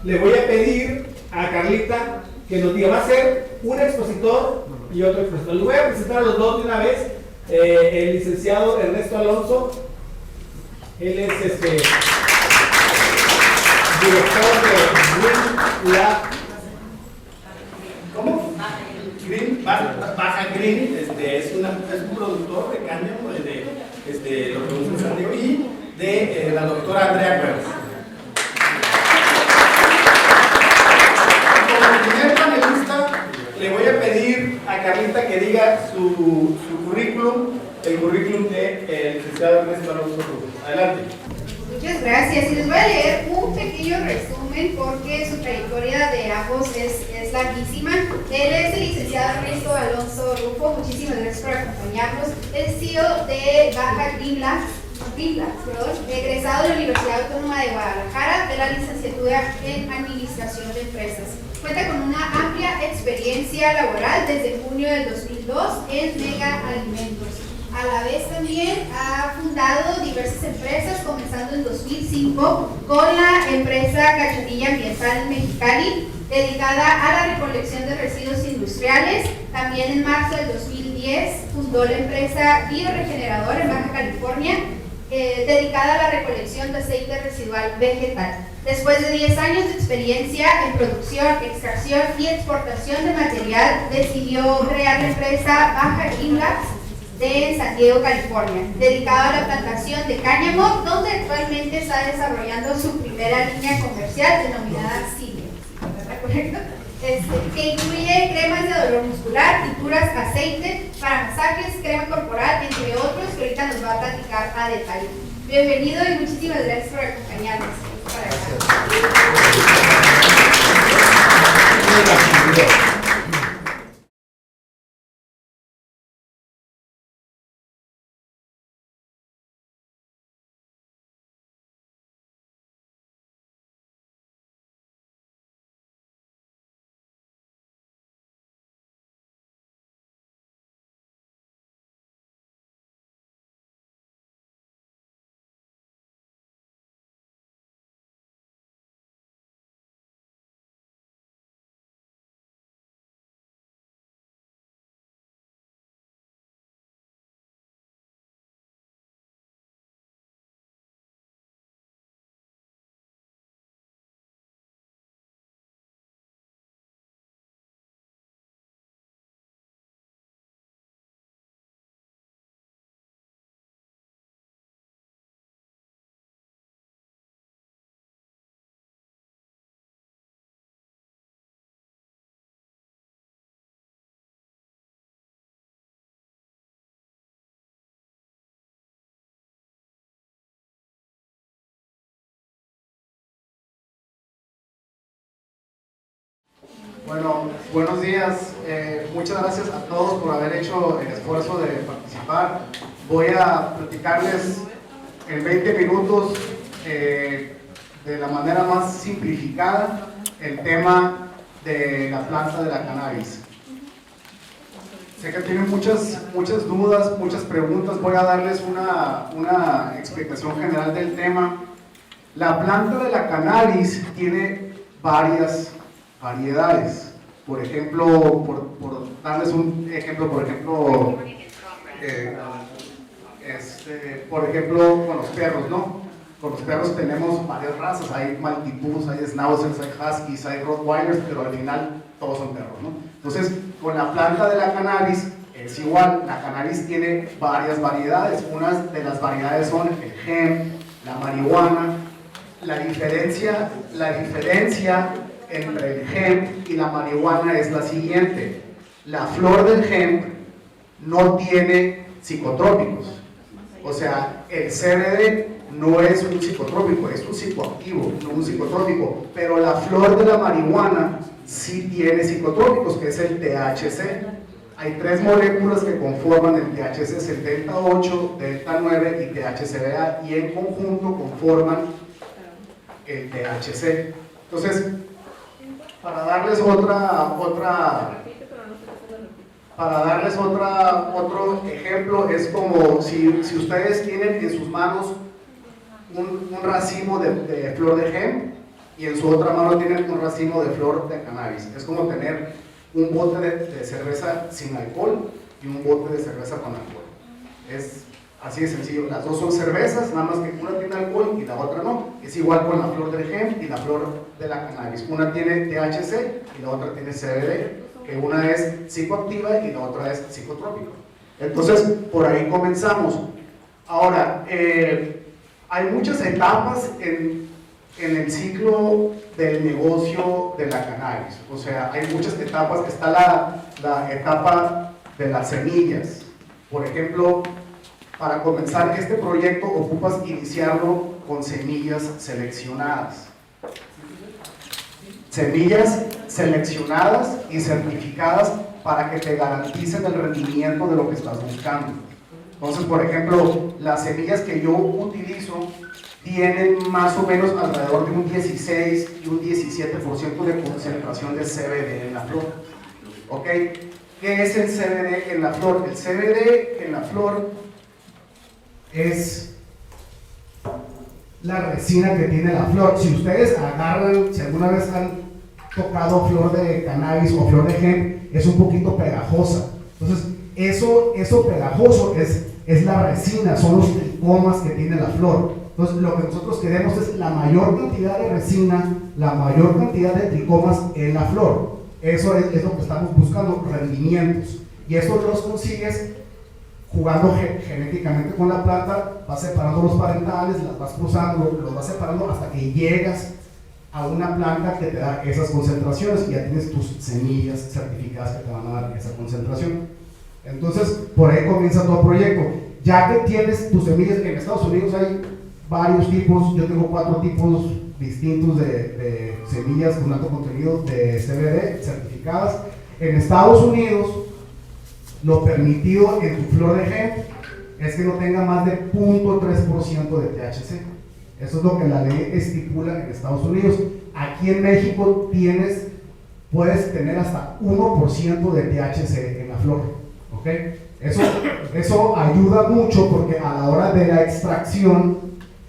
le voy a pedir a Carlita que nos diga, va a ser un expositor y otro expositor. Les voy a presentar a los dos de una vez. El licenciado Ernesto Alonso, él es director de Green Lab. ¿Cómo? Baja Green, es un productor de cáñamo de lo que usa en San Diego, y de la doctora Andrea Cuevas. Como primer panelista, le voy a pedir a Carlita que diga su currículum, el currículum del licenciado Ernesto Alonso. Adelante. Muchas gracias, y les voy a leer un pequeño resumen porque su trayectoria de ambos es larguísima. Él es el licenciado Ernesto Alonso Rufo, muchísimas gracias por acompañarnos. Es CEO de Baja Green Labs, egresado de la Universidad Autónoma de Guadalajara de la licenciatura en Administración de Empresas. Cuenta con una amplia experiencia laboral desde junio del 2002 en Mega Alimentos. A la vez también ha fundado diversas empresas, comenzando en 2005 con la empresa Cachanilla Ambiental Mexicali, dedicada a la recolección de residuos industriales. También en marzo del 2010 fundó la empresa Bioregenerador en Baja California, dedicada a la recolección de aceite residual vegetal. Después de 10 años de experiencia en producción, extracción y exportación de material, decidió crear la empresa Baja Green Labs de San Diego, California, dedicado a la plantación de cáñamo, donde actualmente está desarrollando su primera línea comercial denominada Cilia, ¿está correcto? Que incluye cremas de dolor muscular, tinturas, aceite para masajes, crema corporal, entre otros, que ahorita nos va a platicar a detalle. Bienvenido y muchísimas gracias por acompañarnos. Bueno, buenos días. Muchas gracias a todos por haber hecho el esfuerzo de participar. Voy a platicarles en 20 minutos de la manera más simplificada el tema de la planta de la cannabis. Sé que tienen muchas dudas, muchas preguntas. Voy a darles una explicación general del tema. La planta de la cannabis tiene varias variedades. Por ejemplo, por darles un ejemplo, por ejemplo con los perros, ¿no? Con los perros tenemos varias razas, hay maltipus, hay schnauzers, hay huskies, hay rottweilers, pero al final todos son perros, ¿no? Entonces, con la planta de la cannabis es igual. La cannabis tiene varias variedades. Unas de las variedades son el hemp, la marihuana. La diferencia entre el hemp y la marihuana es la siguiente: la flor del hemp no tiene psicotrópicos, o sea, el CBD no es un psicotrópico, es un psicoactivo, no un psicotrópico, pero la flor de la marihuana sí tiene psicotrópicos, que es el THC. Hay 3 moléculas que conforman el THC, es el delta 8, delta 9 y THCA, y en conjunto conforman el THC. Entonces, para darles otro ejemplo, es como si ustedes tienen en sus manos un racimo de flor de hemp y en su otra mano tienen un racimo de flor de cannabis. Es como tener un bote de cerveza sin alcohol y un bote de cerveza con alcohol. Es así de sencillo. Las dos son cervezas, nada más que una tiene alcohol y la otra no. Es igual con la flor del hemp y la flor de la cannabis. Una tiene THC y la otra tiene CBD, que una es psicoactiva y la otra es psicotrópica. Entonces, por ahí comenzamos. Ahora, hay muchas etapas en el ciclo del negocio de la cannabis. O sea, hay muchas etapas. Está la etapa de las semillas. Por ejemplo, para comenzar este proyecto ocupas iniciarlo con semillas seleccionadas. Semillas seleccionadas y certificadas para que te garanticen el rendimiento de lo que estás buscando. Entonces, por ejemplo, las semillas que yo utilizo tienen más o menos alrededor de un 16 y un 17% de concentración de CBD en la flor. ¿Ok? ¿Qué es el CBD en la flor? El CBD en la flor es la resina que tiene la flor. Si ustedes agarran, si alguna vez han tocado flor de cannabis o flor de hemp, es un poquito pegajosa. Entonces, eso pegajoso es la resina, son los tricomas que tiene la flor. Entonces, lo que nosotros queremos es la mayor cantidad de resina, la mayor cantidad de tricomas en la flor. Eso es lo que estamos buscando, rendimientos. Y eso los consigues jugando genéticamente con la planta, vas separando los parentales, las vas cruzando, los vas separando hasta que llegas a una planta que te da esas concentraciones y ya tienes tus semillas certificadas que te van a dar esa concentración. Entonces, por ahí comienza todo el proyecto. Ya que tienes tus semillas, en Estados Unidos hay varios tipos, yo tengo 4 tipos distintos de semillas con alto contenido de CBD certificadas. En Estados Unidos, lo permitido en tu flor de hemp es que no tenga más de 0.3% de THC. Eso es lo que la ley estipula en Estados Unidos. Aquí en México puedes tener hasta 1% de THC en la flor. ¿Okay? Eso ayuda mucho porque a la hora de la extracción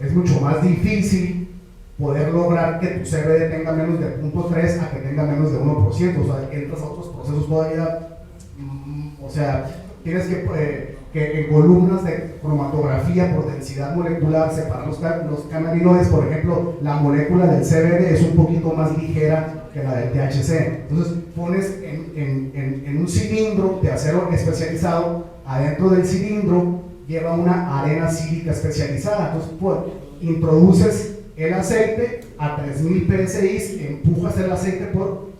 es mucho más difícil poder lograr que tu CBD tenga menos de 0.3 a que tenga menos de 1%. O sea, entras a otros procesos todavía. O sea, tienes que en columnas de cromatografía por densidad molecular separar los cannabinoides. Por ejemplo, la molécula del CBD es un poquito más ligera que la del THC. Entonces, pones en un cilindro de acero especializado, adentro del cilindro lleva una arena sílica especializada. Entonces, pues, introduces el aceite a 3000 psi, empujas el aceite por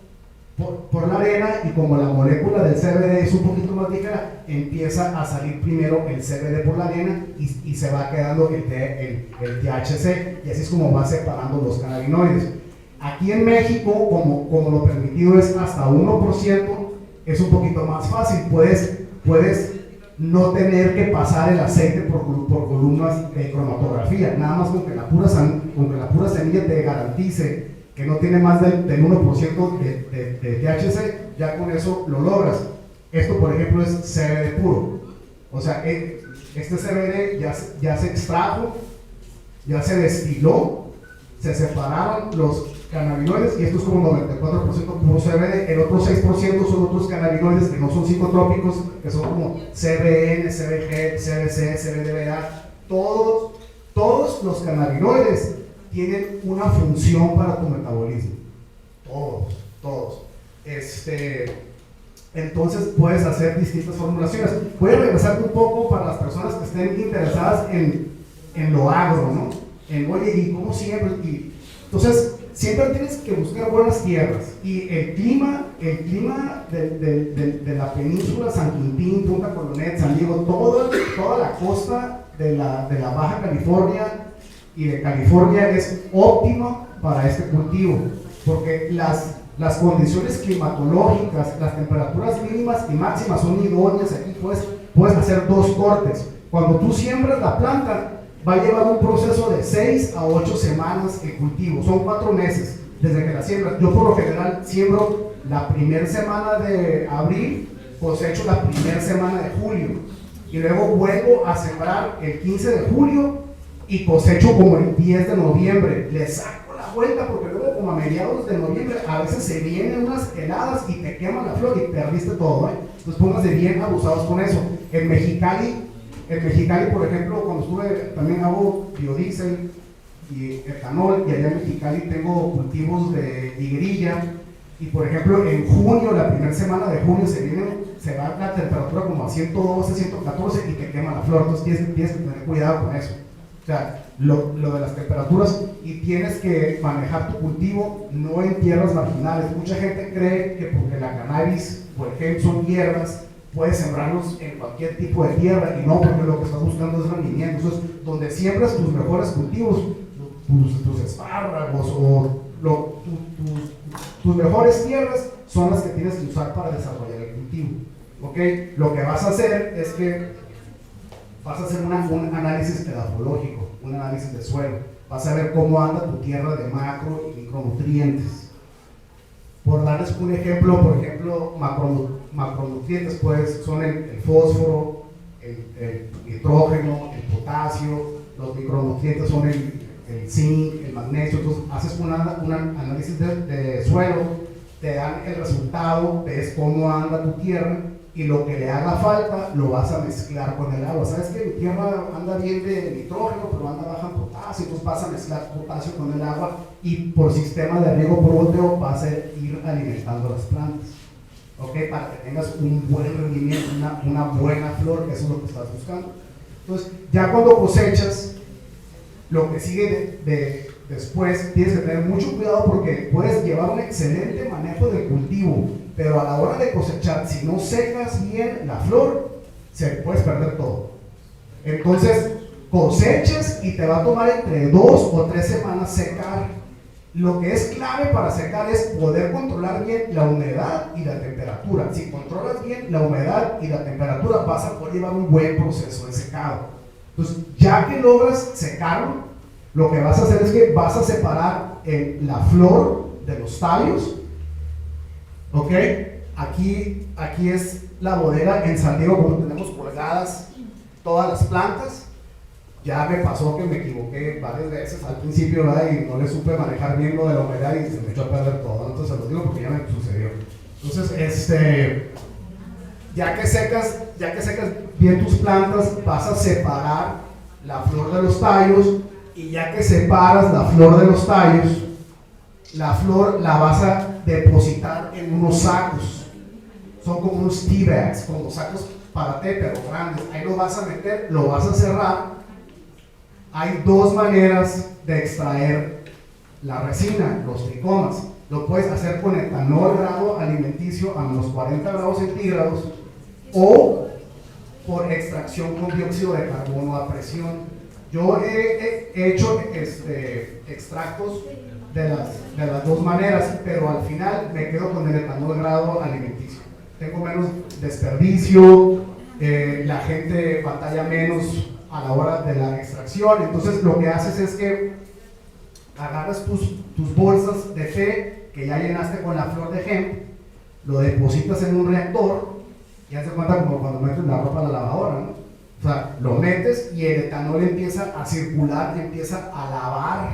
la arena y como la molécula del CBD es un poquito más ligera, empieza a salir primero el CBD por la arena y se va quedando el THC y así es como va separando los cannabinoides. Aquí en México, como lo permitido es hasta 1%, es un poquito más fácil, puedes no tener que pasar el aceite por columnas de cromatografía, nada más con que la pura semilla te garantice que no tiene más del 1% de THC, ya con eso lo logras. Esto, por ejemplo, es CBD puro. O sea, este CBD ya se extrajo, ya se destiló, se separaron los cannabinoides y esto es como 94% puro CBD. El otro 6% son otros cannabinoides que no son psicotrópicos, que son como CBN, CBG, CBC, CBDA. Todos los cannabinoides tienen una función para tu metabolismo. Todos. Entonces puedes hacer distintas formulaciones. Voy a regresarte un poco para las personas que estén interesadas en lo agro, ¿no? Oye, ¿y cómo siempre? Entonces, siempre tienes que buscar buenas tierras. Y el clima de la península, San Quintín, Punta Colonet, San Diego, toda la costa de la Baja California y de California es óptima para este cultivo, porque las condiciones climatológicas, las temperaturas mínimas y máximas son idóneas. Aquí puedes hacer 2 cortes. Cuando tú siembras la planta, va a llevar un proceso de 6 a 8 semanas el cultivo, son 4 meses desde que la siembras. Yo por lo general siembro la primera semana de abril, cosecho la primera semana de julio y luego vuelvo a sembrar el 15 de julio y cosecho como el 10 de noviembre. Le saco la vuelta, porque luego como a mediados de noviembre a veces se vienen unas heladas y te queman la flor y perdiste todo, ¿eh? Entonces pónganse bien abusados con eso. En Mexicali, por ejemplo, cuando estuve, también hago biodiesel y etanol, y allá en Mexicali tengo cultivos de higuerilla, y por ejemplo en junio, la primera semana de junio se va la temperatura como a 112, 114 y te quema la flor. Entonces tienes que tener cuidado con eso. O sea, lo de las temperaturas, y tienes que manejar tu cultivo no en tierras marginales. Mucha gente cree que porque la cannabis, por ejemplo, son hierbas, puedes sembrarlos en cualquier tipo de tierra, y no, porque lo que estás buscando es rendimiento. Entonces, donde siembras tus mejores cultivos, tus espárragos o tus mejores tierras son las que tienes que usar para desarrollar el cultivo. ¿Okay? Lo que vas a hacer es que vas a hacer un análisis edafológico, un análisis de suelo. Vas a ver cómo anda tu tierra de macro y micronutrientes. Por darles un ejemplo, por ejemplo, macronutrientes pues son el fósforo, el nitrógeno, el potasio. Los micronutrientes son el zinc, el magnesio. Entonces haces un análisis de suelo, te dan el resultado, ves cómo anda tu tierra, y lo que le haga falta lo vas a mezclar con el agua. Sabes que mi tierra anda bien de nitrógeno, pero anda baja en potasio, entonces vas a mezclar potasio con el agua, y por sistema de riego por goteo vas a ir alimentando las plantas, ¿ok? Para que tengas un buen rendimiento, una buena flor, que eso es lo que estás buscando. Entonces, ya cuando cosechas, lo que sigue después, tienes que tener mucho cuidado, porque puedes llevar un excelente manejo del cultivo, pero a la hora de cosechar, si no secas bien la flor, puedes perder todo. Entonces, cosechas y te va a tomar entre 2 o 3 semanas secar. Lo que es clave para secar es poder controlar bien la humedad y la temperatura. Si controlas bien la humedad y la temperatura, vas a poder llevar un buen proceso de secado. Entonces, ya que logras secarlo, lo que vas a hacer es que vas a separar la flor de los tallos. ¿Ok? Aquí es la bodega en San Diego, como tenemos colgadas todas las plantas. Ya me pasó que me equivoqué varias veces al principio, ¿verdad? Y no le supe manejar bien lo de la humedad y se me echó a perder todo. Entonces se los digo porque ya me sucedió. Entonces, ya que secas bien tus plantas, vas a separar la flor de los tallos, y ya que separas la flor de los tallos, la flor la vas a depositar en unos sacos. Son como unos tea bags, como sacos para té, pero grandes. Ahí lo vas a meter, lo vas a cerrar. Hay 2 maneras de extraer la resina, los tricomas. Lo puedes hacer con etanol grado alimenticio a menos 40 grados centígrados, o por extracción con dióxido de carbono a presión. Yo he hecho extractos de las 2 maneras, pero al final me quedo con el etanol grado alimenticio. Tengo menos desperdicio, la gente batalla menos a la hora de la extracción. Entonces lo que haces es que agarras tus bolsas de té que ya llenaste con la flor de hemp, lo depositas en un reactor, y haz de cuenta como cuando metes la ropa a la lavadora, ¿no? O sea, lo metes y el etanol empieza a circular, empieza a lavar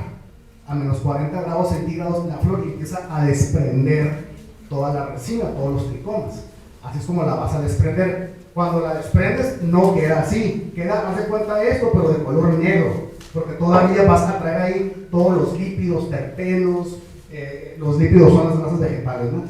a menos 40 grados centígrados la flor, y empieza a desprender toda la resina, todos los tricomas. Así es como la vas a desprender. Cuando la desprendes, no queda así, haz de cuenta esto, pero de color negro, porque todavía vas a traer ahí todos los lípidos, terpenos. Los lípidos son las grasas vegetales, ¿no?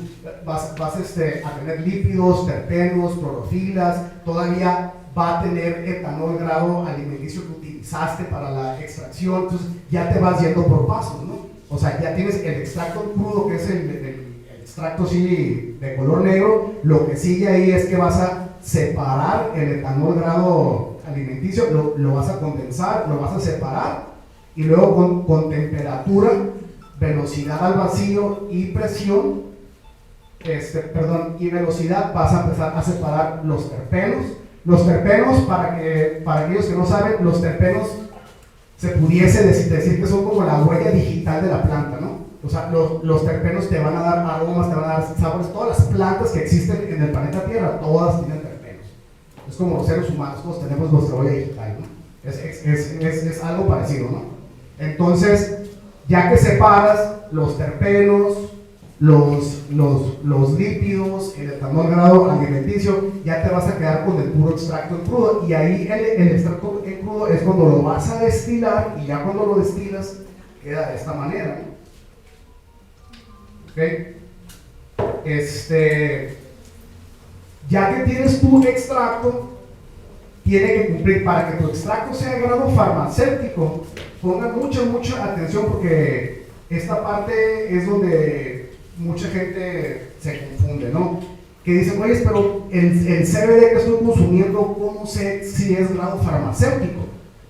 Vas a tener lípidos, terpenos, clorofilas. Todavía va a tener etanol grado alimenticio que utilizaste para la extracción. Entonces ya te vas yendo por pasos, ¿no? O sea, ya tienes el extracto crudo, que es el extracto sí de color negro. Lo que sigue ahí es que vas a separar el etanol grado alimenticio, lo vas a condensar, lo vas a separar, y luego con temperatura, velocidad al vacío y presión, y velocidad, vas a empezar a separar los terpenos. Los terpenos, para aquellos que no saben, los terpenos se pudiese decir que son como la huella digital de la planta, ¿no? O sea, los terpenos te van a dar aromas, te van a dar sabores. Todas las plantas que existen en el planeta Tierra, todas tienen terpenos. Es como los seres humanos, todos tenemos nuestra huella digital, ¿no? Es algo parecido, ¿no? Entonces, ya que separas los terpenos, los lípidos, el etanol grado alimenticio, ya te vas a quedar con el puro extracto en crudo, y ahí el extracto en crudo es cuando lo vas a destilar, y ya cuando lo destilas queda de esta manera, ¿no? ¿Okay? Ya que tienes tu extracto, tiene que cumplir, para que tu extracto sea de grado farmacéutico, pongan mucha atención, porque esta parte es donde mucha gente se confunde, ¿no? Que dicen, oye, pero el CBD que estoy consumiendo, ¿cómo sé si es grado farmacéutico?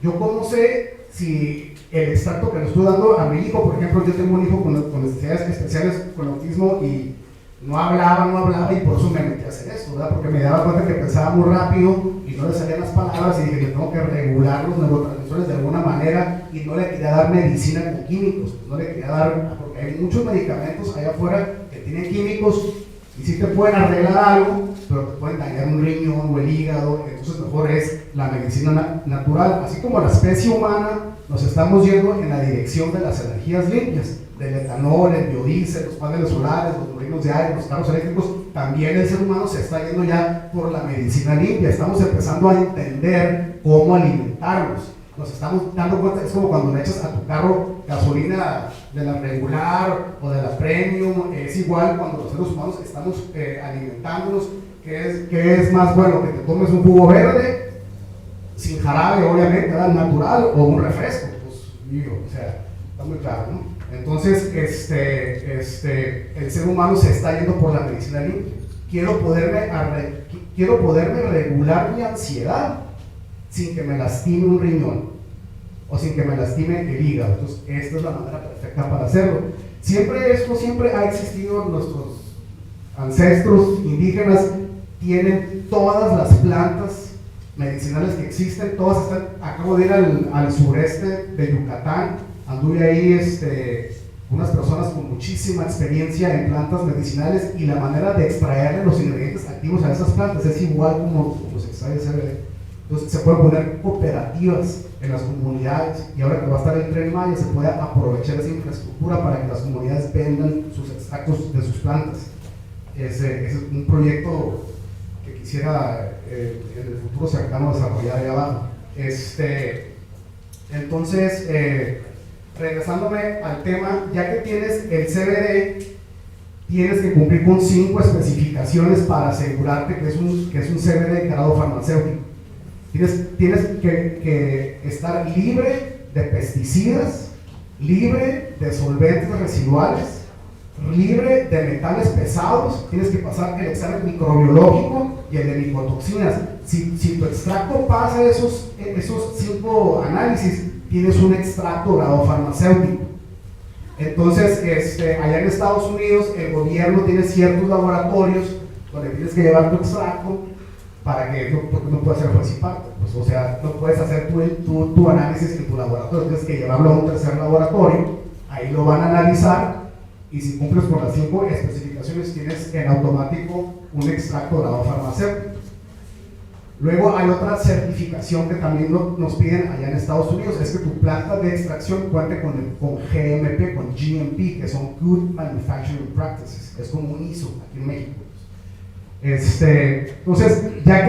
Yo cómo sé si el extracto que le estoy dando a mi hijo, por ejemplo, yo tengo un hijo con necesidades especiales con autismo y no hablaba, y por eso me metí a hacer esto, ¿verdad? Porque me daba cuenta que pensaba muy rápido y no le salían las palabras, y dije que tengo que regular los neurotransmisores de alguna manera, y no le quería dar medicina con químicos, no le quería dar, porque hay muchos medicamentos allá afuera que tienen químicos y sí te pueden arreglar algo, pero te pueden dañar un riñón o el hígado. Entonces mejor es la medicina natural. Así como la especie humana nos estamos yendo en la dirección de las energías limpias, del etanol, el biodiesel, los paneles solares, los molinos de aire, los carros eléctricos, también el ser humano se está yendo ya por la medicina limpia. Estamos empezando a entender cómo alimentarnos. Nos estamos dando cuenta, es como cuando le echas a tu carro gasolina de la regular o de la premium. Es igual cuando los seres humanos estamos alimentándonos, que es más bueno que te tomes un jugo verde, sin jarabe obviamente, ¿verdad? Natural, o un refresco, pues digo, o sea, está muy claro, ¿no? Entonces, el ser humano se está yendo por la medicina limpia. Quiero poderme regular mi ansiedad sin que me lastime un riñón o sin que me lastime el hígado. Entonces, esta es la manera perfecta para hacerlo. Siempre ha existido. Nuestros ancestros indígenas tienen todas las plantas medicinales que existen, todas están. Acabo de ir al sureste de Yucatán, anduve ahí unas personas con muchísima experiencia en plantas medicinales, y la manera de extraerle los ingredientes activos a esas plantas es igual como se extrae el CBD. Entonces se pueden poner cooperativas en las comunidades, y ahora que va a estar el Tren Maya se puede aprovechar esa infraestructura para que las comunidades vendan sus extractos de sus plantas. Ese es un proyecto que quisiera en el futuro cercano desarrollar ahí abajo. Entonces, regresándome al tema, ya que tienes el CBD, tienes que cumplir con 5 especificaciones para asegurarte que es un CBD de grado farmacéutico. Tienes que estar libre de pesticidas, libre de solventes residuales, libre de metales pesados. Tienes que pasar el examen microbiológico y el de micotoxinas. Si tu extracto pasa esos 5 análisis, tienes un extracto grado farmacéutico. Entonces, allá en Estados Unidos, el gobierno tiene ciertos laboratorios donde tienes que llevar tu extracto para que no puede ser falsificado. Pues, o sea, no puedes hacer tu análisis en tu laboratorio, tienes que llevarlo a un tercer laboratorio, ahí lo van a analizar, y si cumples con las 5 especificaciones, tienes en automático un extracto grado farmacéutico. Luego hay otra certificación que también nos piden allá en Estados Unidos, es que tu planta de extracción cuente con GMP, con GMP, que son Good Manufacturing Practices, es como un ISO aquí en México. Entonces, ya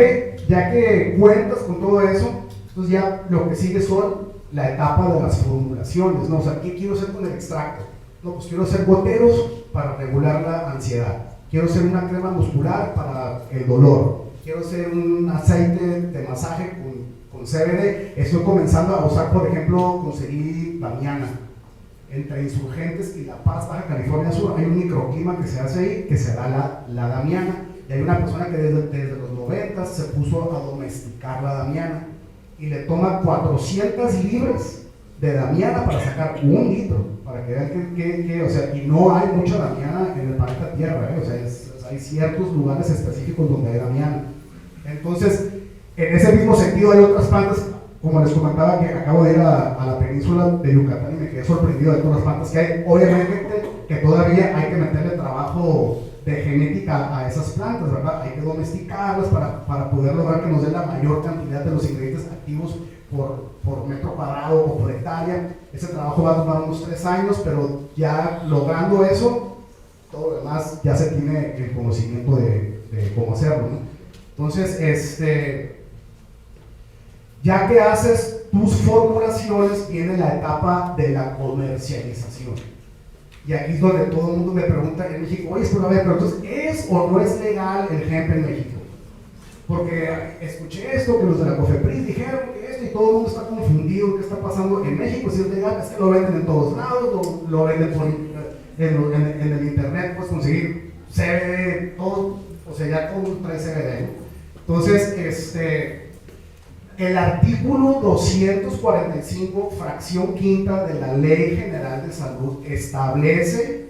que cuentas con todo eso, entonces ya lo que sigue son la etapa de las formulaciones, ¿no? O sea, ¿qué quiero hacer con el extracto? No, pues quiero hacer goteros para regular la ansiedad, quiero hacer una crema muscular para el dolor, quiero hacer un aceite de masaje con CBD. Estoy comenzando a usar, por ejemplo, conseguí Damiana. Entre Insurgentes y La Paz, Baja California Sur, hay un microclima que se hace ahí, que se da la Damiana. Y hay una persona que desde los 90 se puso a domesticar la Damiana, y le toma 400 libras de Damiana para sacar 1 litro, para que vean o sea, y no hay mucha Damiana en el planeta Tierra, o sea, hay ciertos lugares específicos donde hay Damiana. Entonces, en ese mismo sentido, hay otras plantas, como les comentaba, que acabo de ir a la península de Yucatán y me quedé sorprendido de todas las plantas que hay. Obviamente que todavía hay que meterle trabajo de genética a esas plantas, ¿verdad? Hay que domesticarlas para poder lograr que nos den la mayor cantidad de los ingredientes activos por metro cuadrado o por hectárea. Ese trabajo trabajo va a tomar unos 3 años, pero ya logrando eso, todo lo demás ya se tiene el conocimiento de cómo hacerlo, ¿no? Entonces, ya que haces tus formulaciones, viene la etapa de la comercialización. Y aquí es donde todo el mundo me pregunta en México, oye, pero a ver, pero entonces, ¿es o no es legal el hemp en México? Porque escuché esto, que los de la COFEPRIS dijeron que esto, y todo el mundo está confundido, ¿qué está pasando en México? Si es legal, es que lo venden en todos lados, lo venden en el internet, puedes conseguir CBD, todo, o sea, ya todo trae CBD, ¿no? Entonces, el artículo 245, fracción quinta de la Ley General de Salud establece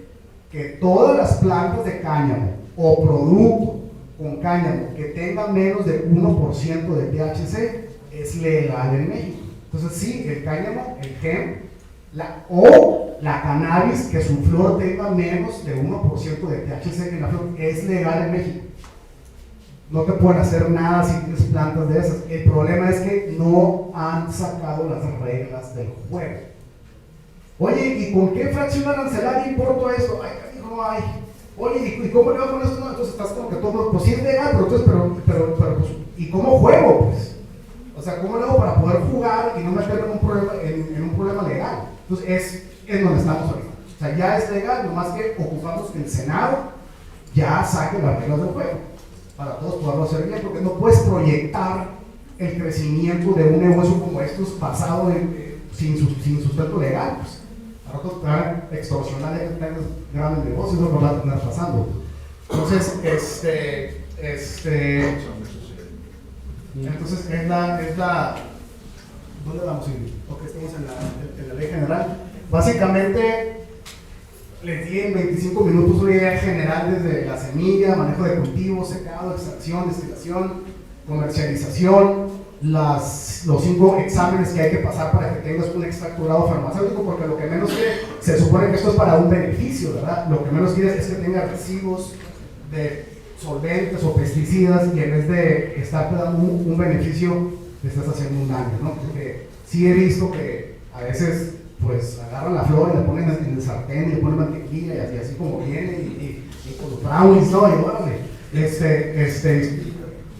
que todas las plantas de cáñamo o producto con cáñamo que tenga menos de 1% de THC es legal en México. Entonces sí, el cáñamo, el hemp, la cannabis que su flor tenga menos de 1% de THC en la flor es legal en México. No te pueden hacer nada si tienes plantas de esas. El problema es que no han sacado las reglas del juego. Oye, ¿y con qué fracción arancelaria importo esto? Ay, no hay. Oye, ¿y cómo le va con esto? No, entonces estás como que todo, pues sí es legal, pero entonces, pues, ¿y cómo juego? Pues, o sea, ¿cómo le hago para poder jugar y no meterme en un problema legal? Entonces, es donde estamos ahorita. O sea, ya es legal, nomás que ocupamos que el Senado ya saque las reglas del juego para todos poderlo hacer bien, porque no puedes proyectar el crecimiento de un negocio como estos basado sin sustento legal. Pues. Para extorsionar grandes negocios, no va a tener pasando. Entonces, entonces es la ¿dónde vamos a ir? Ok, estamos en la ley general. Básicamente, les di en 25 minutos una idea general desde la semilla, manejo de cultivo, secado, extracción, destilación, comercialización, los 5 exámenes que hay que pasar para que tengas un extracturado farmacéutico, porque lo que menos quiere, se supone que esto es para un beneficio, ¿verdad? Lo que menos quieres es que tenga residuos de solventes o pesticidas y en vez de estar dando un beneficio, te estás haciendo un daño, ¿no? Porque sí he visto que a veces pues agarran la flor y la ponen en el sartén y le ponen mantequilla y así como viene y con los brownies, ¿no? Y órale,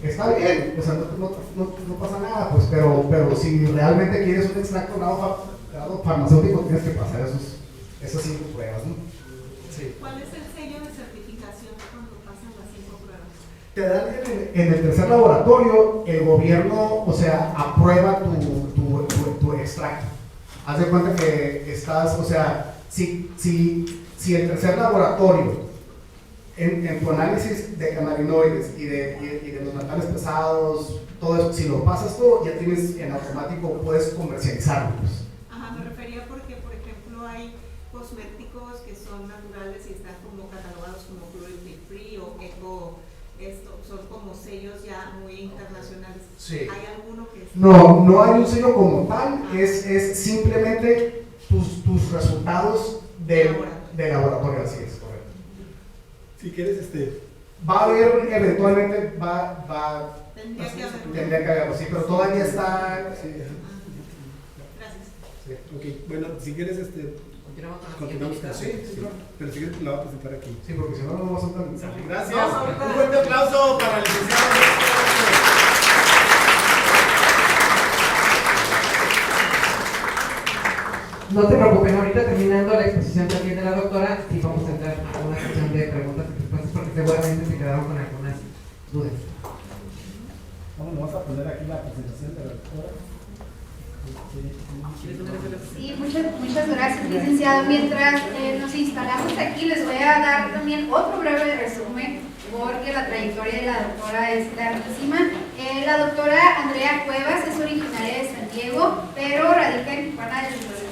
está bien, o sea, no pasa nada, pues, pero si realmente quieres un extracto grado farmacéutico, tienes que pasar esas 5 pruebas, ¿no? Sí. ¿Cuál es el sello de certificación cuando pasan las 5 pruebas? Te dan en el tercer laboratorio, el gobierno, o sea, aprueba tu extracto. Haz de cuenta que estás, o sea, si el tercer laboratorio en tu análisis de cannabinoides y de los metales pesados, todo eso, si lo pasas todo, ya tienes en automático, puedes comercializarlo. Pues. Ajá, me refería porque, por ejemplo, hay cosméticos que son naturales y están como catalogados como cruelty free o eco, son como sellos ya muy internacionales. Sí. ¿Hay alguno que es? No hay un sello como tal, es simplemente tus resultados de laboratorio, así es. Si quieres, va a haber, eventualmente, Tendría que haberlo, sí, pero todavía está... Sí. Gracias. Sí. Ok, bueno, si quieres, continuamos con Sí, claro. pero si quieres, la voy a presentar aquí. Sí, porque si no, no vamos a estar... Gracias. No, ahorita. Un fuerte aplauso para el licenciado. No te preocupes, ahorita terminando la exposición también de la doctora, sí vamos a entrar a una sesión de preguntas y respuestas porque seguramente se quedaron con algunas dudas. Vamos a poner aquí la presentación de la doctora. Sí, muchas gracias, licenciado. Mientras nos instalamos aquí, les voy a dar también otro breve resumen, porque la trayectoria de la doctora es larguísima. La doctora Andrea Cuevas es originaria de San Diego, pero radica en Tijuana desde 2010.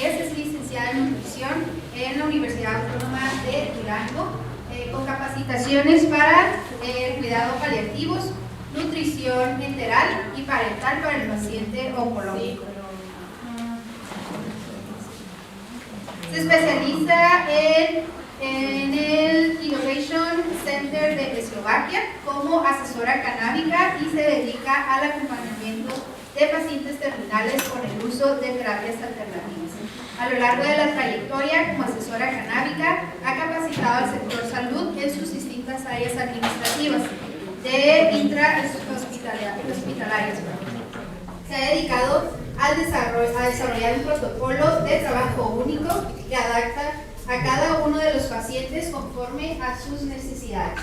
Es licenciada en nutrición en la Universidad Autónoma de Durango, con capacitaciones para cuidado paliativos, nutrición enteral y parental para el paciente oncológico. Se especializa en el Innovation Center de Eslovaquia como asesora canábica y se dedica al acompañamiento de pacientes terminales con el uso de terapias alternativas. A lo largo de la trayectoria como asesora canábica, ha capacitado al sector salud en sus distintas áreas administrativas de intra-hospitalarias. Se ha dedicado a desarrollar un protocolo de trabajo único que adapta a cada uno de los pacientes conforme a sus necesidades.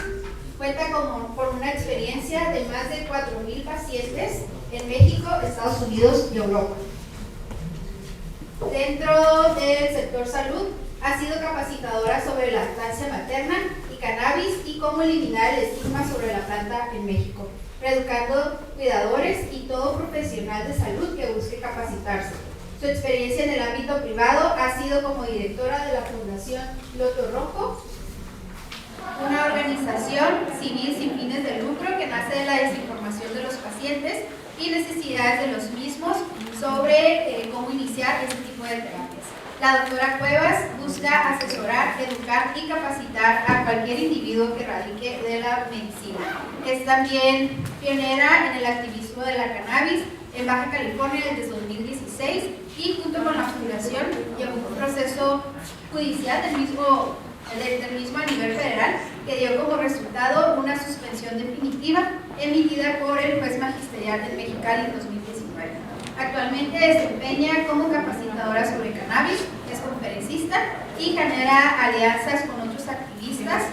Cuenta con una experiencia de más de 4,000 pacientes en México, Estados Unidos y Europa. Dentro del sector salud, ha sido capacitadora sobre lactancia materna y cannabis y cómo eliminar el estigma sobre la planta en México, reeducando cuidadores y todo profesional de salud que busque capacitarse. Su experiencia en el ámbito privado ha sido como directora de la Fundación Loto Rojo, una organización civil sin fines de lucro que nace de la desinformación de los pacientes y necesidades de los mismos sobre cómo iniciar este tipo de terapias. La doctora Cuevas busca asesorar, educar y capacitar a cualquier individuo que radique de la medicina. Es también pionera en el activismo de la cannabis en Baja California desde 2016 y junto con la fundación llevó un proceso judicial del mismo a nivel federal que dio como resultado una suspensión definitiva emitida por el juez magisterial de Mexicali en 2019. Actualmente desempeña como capacitadora sobre cannabis, es conferencista y genera alianzas con otros activistas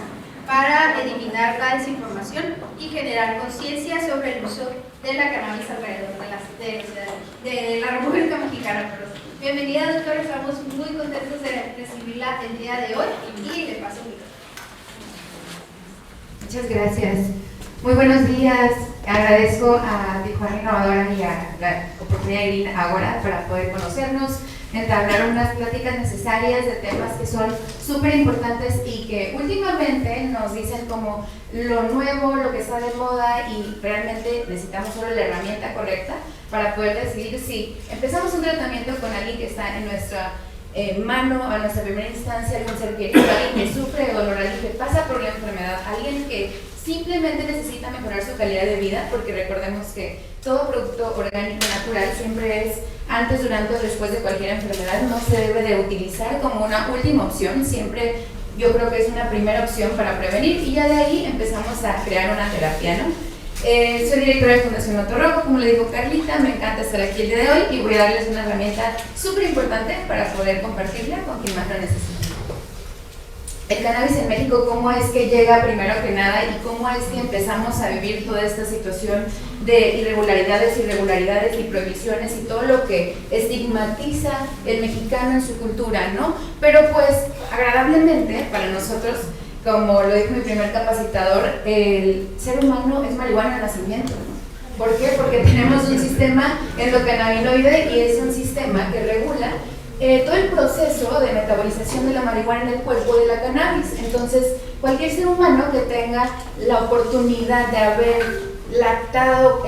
para eliminar la desinformación y generar conciencia sobre el uso de la cannabis alrededor de la República Mexicana. Bienvenida, doctora, estamos muy contentos de recibirla el día de hoy y le paso el micrófono. Muchas gracias. Muy buenos días. Agradezco a Tijuana Innovadora y a la oportunidad de ir ahora para poder conocernos, entablar unas pláticas necesarias de temas que son súper importantes y que últimamente nos dicen como lo nuevo, lo que está de moda y realmente necesitamos solo la herramienta correcta para poder decidir si empezamos un tratamiento con alguien que está en nuestra mano, a nuestra primera instancia, algún ser querido, alguien que sufre de dolor, alguien que pasa por la enfermedad, alguien que simplemente necesita mejorar su calidad de vida, porque recordemos que todo producto orgánico natural siempre es antes, durante o después de cualquier enfermedad, no se debe de utilizar como una última opción, siempre yo creo que es una primera opción para prevenir y ya de ahí empezamos a crear una terapia, ¿no? Soy directora de Fundación Loto Rojo, como le dijo Carlita, me encanta estar aquí el día de hoy y voy a darles una herramienta súper importante para poder compartirla con quien más la necesite. El cannabis en México, ¿cómo es que llega primero que nada y cómo es que empezamos a vivir toda esta situación de irregularidades y prohibiciones y todo lo que estigmatiza el mexicano en su cultura, ¿no? Pero pues agradablemente para nosotros, como lo dijo mi primer capacitador, el ser humano es marihuana de nacimiento, ¿no? ¿Por qué? Porque tenemos un sistema endocannabinoide y es un sistema que regula todo el proceso de metabolización de la marihuana en el cuerpo de la cannabis. Entonces, cualquier ser humano que tenga la oportunidad de haber lactado,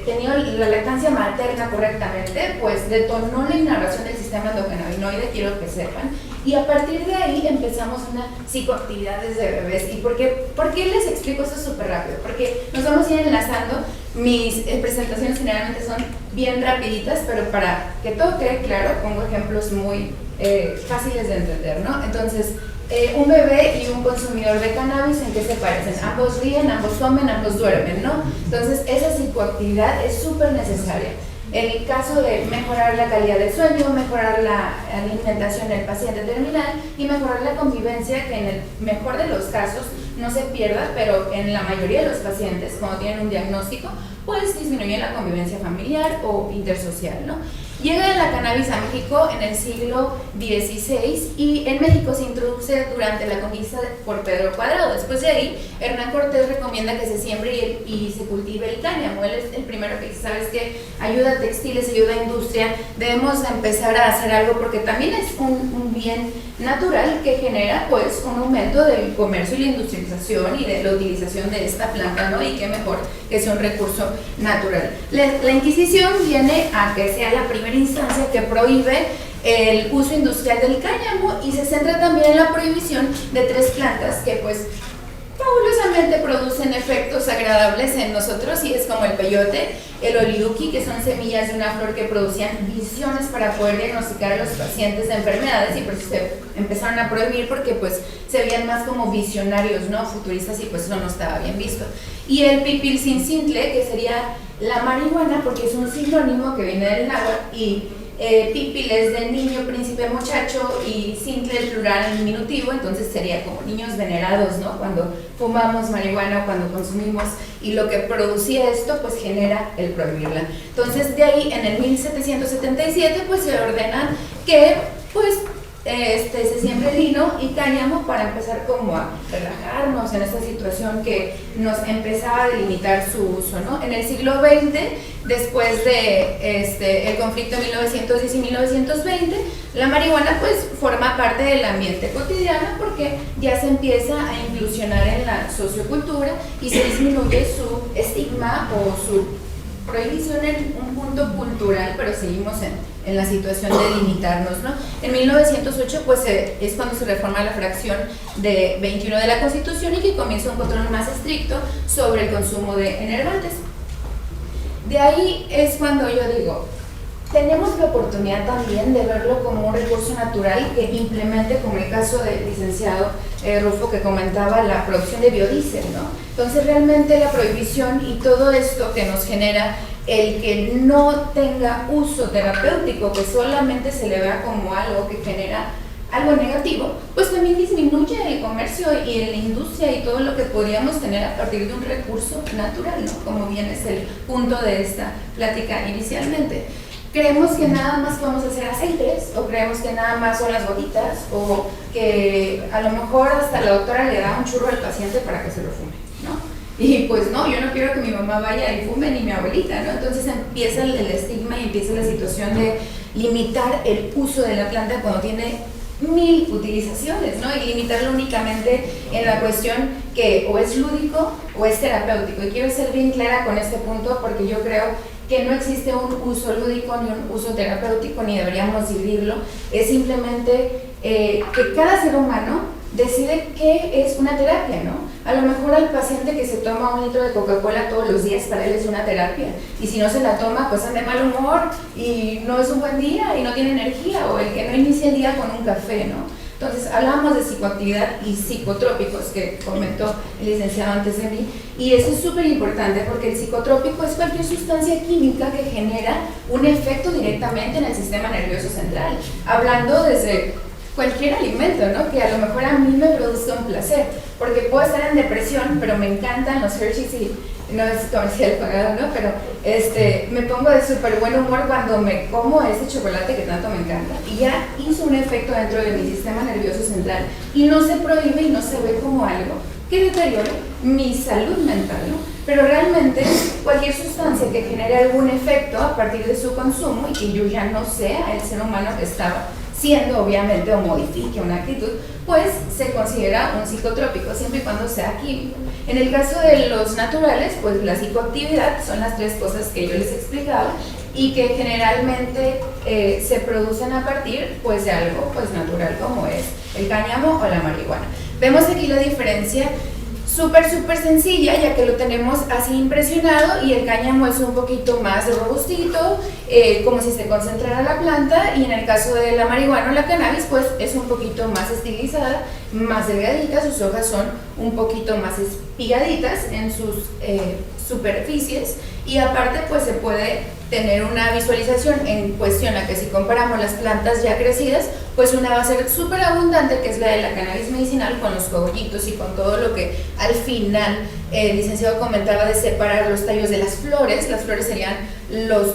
tenido la lactancia materna correctamente, pues detonó la innervación del sistema endocannabinoide, quiero que sepan. Y a partir de ahí empezamos una psicoactividad desde bebés. ¿Y por qué les explico esto súper rápido? Porque nos vamos a ir enlazando. Mis presentaciones generalmente son bien rapiditas, pero para que todo quede claro, pongo ejemplos muy fáciles de entender, ¿no? Entonces, un bebé y un consumidor de cannabis, ¿en qué se parecen? Ambos ríen, ambos comen, ambos duermen, ¿no? Entonces, esa psicoactividad es súper necesaria. En el caso de mejorar la calidad del sueño, mejorar la alimentación del paciente terminal y mejorar la convivencia, que en el mejor de los casos no se pierda, pero en la mayoría de los pacientes, cuando tienen un diagnóstico, pues disminuye la convivencia familiar o intersocial, ¿no? Llega la cannabis a México en el siglo XVI y en México se introduce durante la conquista por Pedro Cuadrado. Después de ahí, Hernán Cortés recomienda que se siembre y se cultive el cáñamo. Él es el primero que dice, ¿sabes qué? Ayuda a textiles, ayuda a industria, debemos empezar a hacer algo porque también es un bien natural que genera pues un aumento del comercio y la industrialización y de la utilización de esta planta, ¿no? Y qué mejor que sea un recurso natural. La Inquisición viene a que sea la primera instancia que prohíbe el uso industrial del cáñamo y se centra también en la prohibición de 3 plantas que pues fabulosamente solamente producen efectos agradables en nosotros, y es como el peyote, el oliuki, que son semillas de una flor que producían visiones para poder diagnosticar a los pacientes de enfermedades, y por eso se empezaron a prohibir, porque pues se veían más como visionarios, ¿no? Futuristas, y pues eso no estaba bien visto. Y el pipilcincintle, que sería la marihuana, porque es un sinónimo que viene del náhuatl, y pipil es de niño, príncipe, muchacho, y cintle el plural en diminutivo, entonces sería como niños venerados, ¿no? Cuando fumamos marihuana o cuando consumimos, y lo que producía esto pues genera el prohibirla. Entonces de ahí en el 1777 pues se ordena que pues se siembre lino y cáñamo para empezar como a relajarnos en esta situación que nos empezaba a delimitar su uso, ¿no? En el siglo XX, después de el conflicto de 1910 y 1920, la marihuana pues forma parte del ambiente cotidiano, porque ya se empieza a inclusionar en la sociocultura y se disminuye su estigma o su prohibición en un punto cultural, pero seguimos en la situación de limitarnos, ¿no? En 1908 pues es cuando se reforma la fracción de 21 de la Constitución y que comienza un control más estricto sobre el consumo de enervantes. De ahí es cuando yo digo, tenemos la oportunidad también de verlo como un recurso natural que implemente, como el caso del licenciado Rufo que comentaba, la producción de biodiesel, ¿no? Entonces realmente la prohibición y todo esto que nos genera el que no tenga uso terapéutico, que solamente se le vea como algo que genera algo negativo, pues también disminuye el comercio y la industria y todo lo que podríamos tener a partir de un recurso natural, ¿no? Como bien es el punto de esta plática inicialmente. ¿Creemos que nada más podemos hacer aceites? ¿O creemos que nada más son las gotitas? ¿O que a lo mejor hasta la doctora le da un churro al paciente para que se lo fume, ¿no? Y pues no, yo no quiero que mi mamá vaya y fume, ni mi abuelita, ¿no? Entonces empieza el estigma y empieza la situación de limitar el uso de la planta cuando tiene 1000 utilizaciones, ¿no? Y limitarlo únicamente en la cuestión que o es lúdico o es terapéutico. Y quiero ser bien clara con este punto, porque yo creo que no existe un uso lúdico ni un uso terapéutico, ni deberíamos dividirlo. Es simplemente que cada ser humano decide qué es una terapia, ¿no? A lo mejor al paciente que se toma 1 litro de Coca-Cola todos los días, para él es una terapia, y si no se la toma, pues anda de mal humor y no es un buen día y no tiene energía, o el que no inicia el día con un café, ¿no? Entonces hablamos de psicoactividad y psicotrópicos, que comentó el licenciado antes de mí, y eso es súper importante, porque el psicotrópico es cualquier sustancia química que genera un efecto directamente en el sistema nervioso central, hablando desde cualquier alimento, ¿no? Que a lo mejor a mí me produzca un placer, porque puedo estar en depresión, pero me encantan los Hershey's, y no es comercial pagado, ¿no? Pero me pongo de súper buen humor cuando me como ese chocolate que tanto me encanta, y ya hizo un efecto dentro de mi sistema nervioso central, y no se prohíbe y no se ve como algo que deteriore mi salud mental, ¿no? Pero realmente cualquier sustancia que genere algún efecto a partir de su consumo y que yo ya no sea el ser humano que estaba siendo, obviamente, o modifique una actitud, pues se considera un psicotrópico, siempre y cuando sea químico. En el caso de los naturales, pues la psicoactividad son las 3 cosas que yo les explicaba, y que generalmente se producen a partir pues de algo pues natural, como es el cáñamo o la marihuana. Vemos aquí la diferencia súper sencilla, ya que lo tenemos así impresionado, y el cáñamo es un poquito más robustito, como si se concentrara la planta, y en el caso de la marihuana o la cannabis pues es un poquito más estilizada, más delgadita, sus hojas son un poquito más espigaditas en sus superficies, y aparte pues se puede tener una visualización en cuestión a que si comparamos las plantas ya crecidas, pues una va a ser súper abundante, que es la de la cannabis medicinal, con los cogollitos y con todo lo que al final el licenciado comentaba de separar los tallos de las flores. Las flores serían los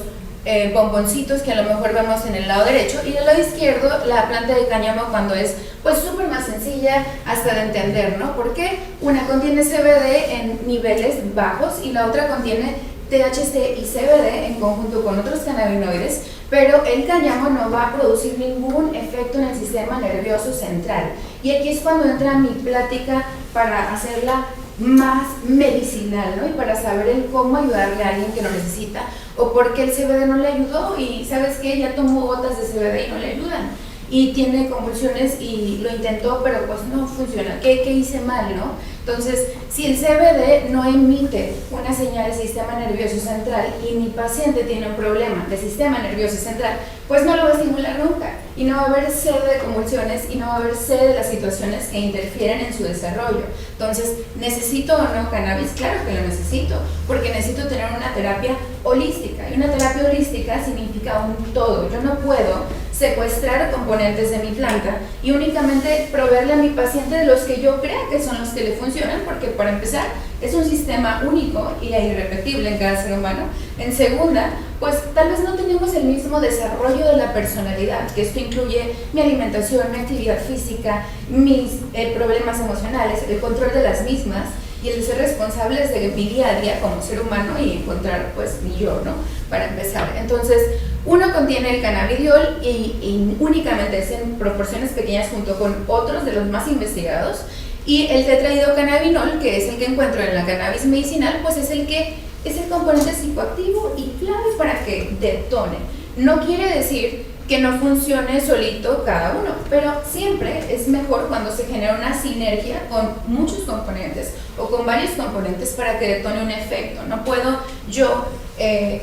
bomboncitos que a lo mejor vemos en el lado derecho, y del lado izquierdo la planta de cáñamo, cuando es pues súper más sencilla hasta de entender, ¿no? Porque una contiene CBD en niveles bajos y la otra contiene THC y CBD en conjunto con otros cannabinoides, pero el cáñamo no va a producir ningún efecto en el sistema nervioso central. Y aquí es cuando entra mi plática para hacerla más medicinal, ¿no? Y para saber el cómo ayudarle a alguien que lo necesita, o porque el CBD no le ayudó y ¿sabes qué? Ya tomó gotas de CBD y no le ayudan, y tiene convulsiones y lo intentó, pero pues no funciona. ¿Qué hice mal, no? Entonces, si el CBD no emite una señal del sistema nervioso central y mi paciente tiene un problema del sistema nervioso central, pues no lo va a estimular nunca y no va a haber cero de convulsiones y no va a haber cero de las situaciones que interfieren en su desarrollo. Entonces, ¿necesito o no cannabis? Claro que lo necesito, porque necesito tener una terapia holística, y una terapia holística significa un todo. Yo no puedo secuestrar componentes de mi planta y únicamente proveerle a mi paciente de los que yo crea que son los que le funcionan, porque para empezar es un sistema único y irrepetible en cada ser humano. En segunda, pues tal vez no tenemos el mismo desarrollo de la personalidad, que esto incluye mi alimentación, mi actividad física, mis problemas emocionales, el control de las mismas y el de ser responsables de mi día a día como ser humano y encontrar pues mi yo, ¿no? Para empezar. Entonces, uno contiene el cannabidiol y únicamente es en proporciones pequeñas junto con otros de los más investigados, y el tetrahidrocannabinol, que es el que encuentro en la cannabis medicinal, pues es el componente psicoactivo y clave para que detone. No quiere decir que no funcione solito cada uno, pero siempre es mejor cuando se genera una sinergia con muchos componentes o con varios componentes para que detone un efecto. No puedo yo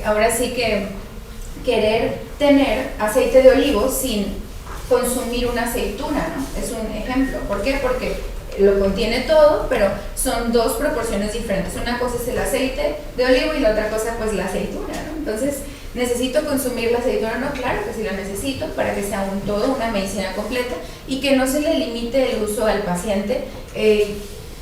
ahora sí que querer tener aceite de olivo sin consumir una aceituna, ¿no? Es un ejemplo. ¿Por qué? Porque lo contiene todo, pero son dos proporciones diferentes. Una cosa es el aceite de olivo y la otra cosa pues la aceituna, ¿no? Entonces, ¿necesito consumir la aceituna? No, claro que sí la necesito para que sea un todo, una medicina completa y que no se le limite el uso al paciente,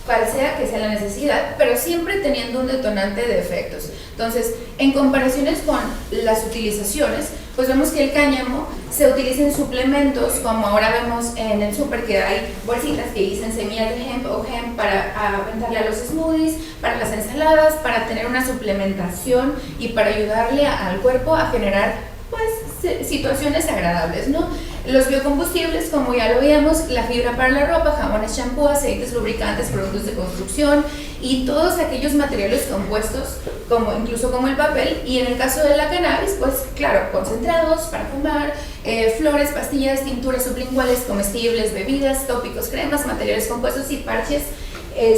cual sea que sea la necesidad, pero siempre teniendo un detonante de efectos. Entonces, en comparaciones con las utilizaciones, pues vemos que el cáñamo se utiliza en suplementos, como ahora vemos en el súper que hay bolsitas que dicen semillas de hemp o hemp para aventarle a los smoothies, para las ensaladas, para tener una suplementación y para ayudarle al cuerpo a generar pues situaciones agradables, ¿no? Los biocombustibles, como ya lo veíamos, la fibra para la ropa, jabones, champú, aceites, lubricantes, productos de construcción y todos aquellos materiales compuestos, incluso como el papel, y en el caso de la cannabis, pues claro, concentrados para fumar, flores, pastillas, tinturas sublinguales, comestibles, bebidas, tópicos, cremas, materiales compuestos y parches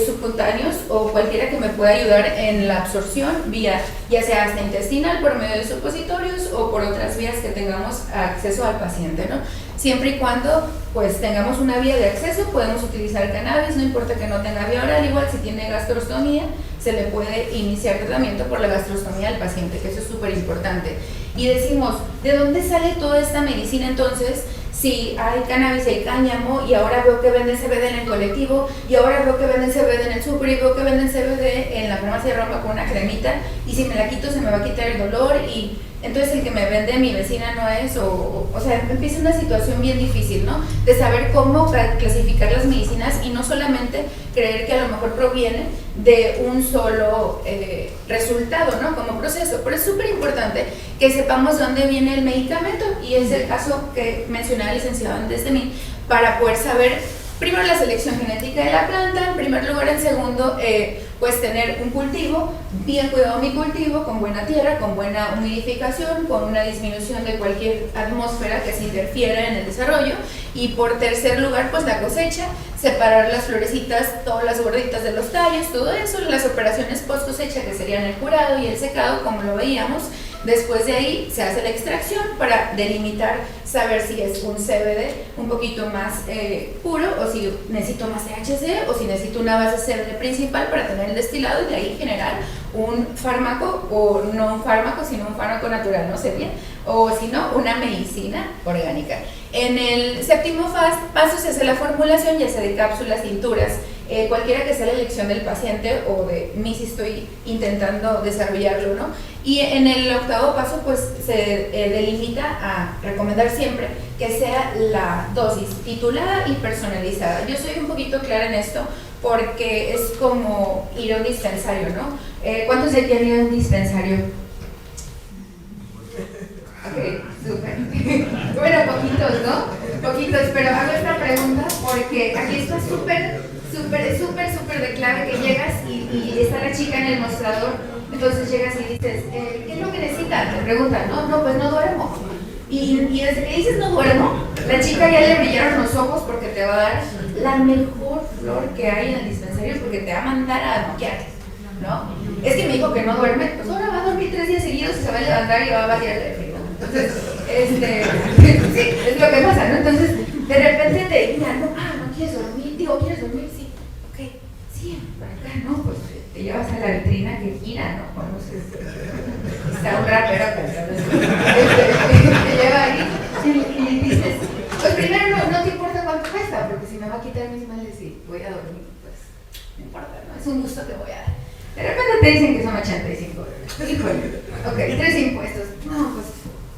subcutáneos o cualquiera que me pueda ayudar en la absorción vía ya sea hasta intestinal por medio de supositorios o por otras vías que tengamos acceso al paciente, ¿no? Siempre y cuando pues tengamos una vía de acceso podemos utilizar cannabis, no importa que no tenga vía oral, igual si tiene gastrostomía se le puede iniciar tratamiento por la gastrostomía del paciente, que eso es súper importante. Y decimos, ¿de dónde sale toda esta medicina entonces? Si hay cannabis y hay cáñamo y ahora veo que venden CBD en el colectivo y ahora veo que venden CBD en el súper y veo que venden CBD en la farmacia de Roma con una cremita y si me la quito se me va a quitar el dolor y entonces el que me vende mi vecina no es o sea, empieza una situación bien difícil, ¿no? De saber cómo clasificar las medicinas y no solamente creer que a lo mejor proviene de un solo resultado, ¿no? Como proceso, pero es súper importante que sepamos dónde viene el medicamento y es el caso que mencionaba el licenciado antes de mí para poder saber primero la selección genética de la planta, en primer lugar, en segundo, pues tener un cultivo, bien cuidado mi cultivo, con buena tierra, con buena humidificación, con una disminución de cualquier atmósfera que se interfiera en el desarrollo y por tercer lugar, pues la cosecha, separar las florecitas, todas las gorditas de los tallos, todo eso, las operaciones post cosecha que serían el curado y el secado, como lo veíamos. Después de ahí se hace la extracción para delimitar, saber si es un CBD un poquito más puro o si necesito más THC o si necesito una base CBD principal para tener el destilado y de ahí generar un fármaco o no un fármaco sino un fármaco natural, no sería, o si no una medicina orgánica. En el séptimo paso se hace la formulación ya sea de cápsulas, tinturas, cualquiera que sea la elección del paciente o de mí si estoy intentando desarrollarlo, ¿no? Y en el octavo paso pues se delimita a recomendar siempre que sea la dosis titulada y personalizada. Yo soy un poquito clara en esto porque es como ir a un dispensario, ¿no? ¿Cuántos de aquí han ido a un dispensario? Ok, súper. Bueno, poquitos, ¿no? Poquitos, pero hago esta pregunta porque aquí está súper de clave que llegas y está la chica en el mostrador, entonces llegas y dices, ¿qué es lo que necesitas? Te preguntan, no, pues no duermo. Y desde que dices no duermo, la chica ya le brillaron los ojos porque te va a dar la mejor flor que hay en el dispensario serio porque te va a mandar a noquear, ¿no? Es que me dijo que no duerme, pues ahora va a dormir 3 días seguidos y se va a levantar y va a vaciar el refri, ¿no? Entonces, sí, es lo que pasa, ¿no? Entonces, de repente te mira, no quieres dormir, digo, ¿quieres dormir? Sí, ok, sí, por acá, ¿no? Pues te llevas a la vitrina que gira, ¿no? Conoces, está un rapero te lleva ahí y dices, pues primero no te importa cuánto cuesta, porque si me va a quitar mis males y voy a dormir, pues no importa, ¿no? Es un gusto que voy a dar. De repente te dicen que son 85 dólares. Híjole, ok, 3 impuestos. No,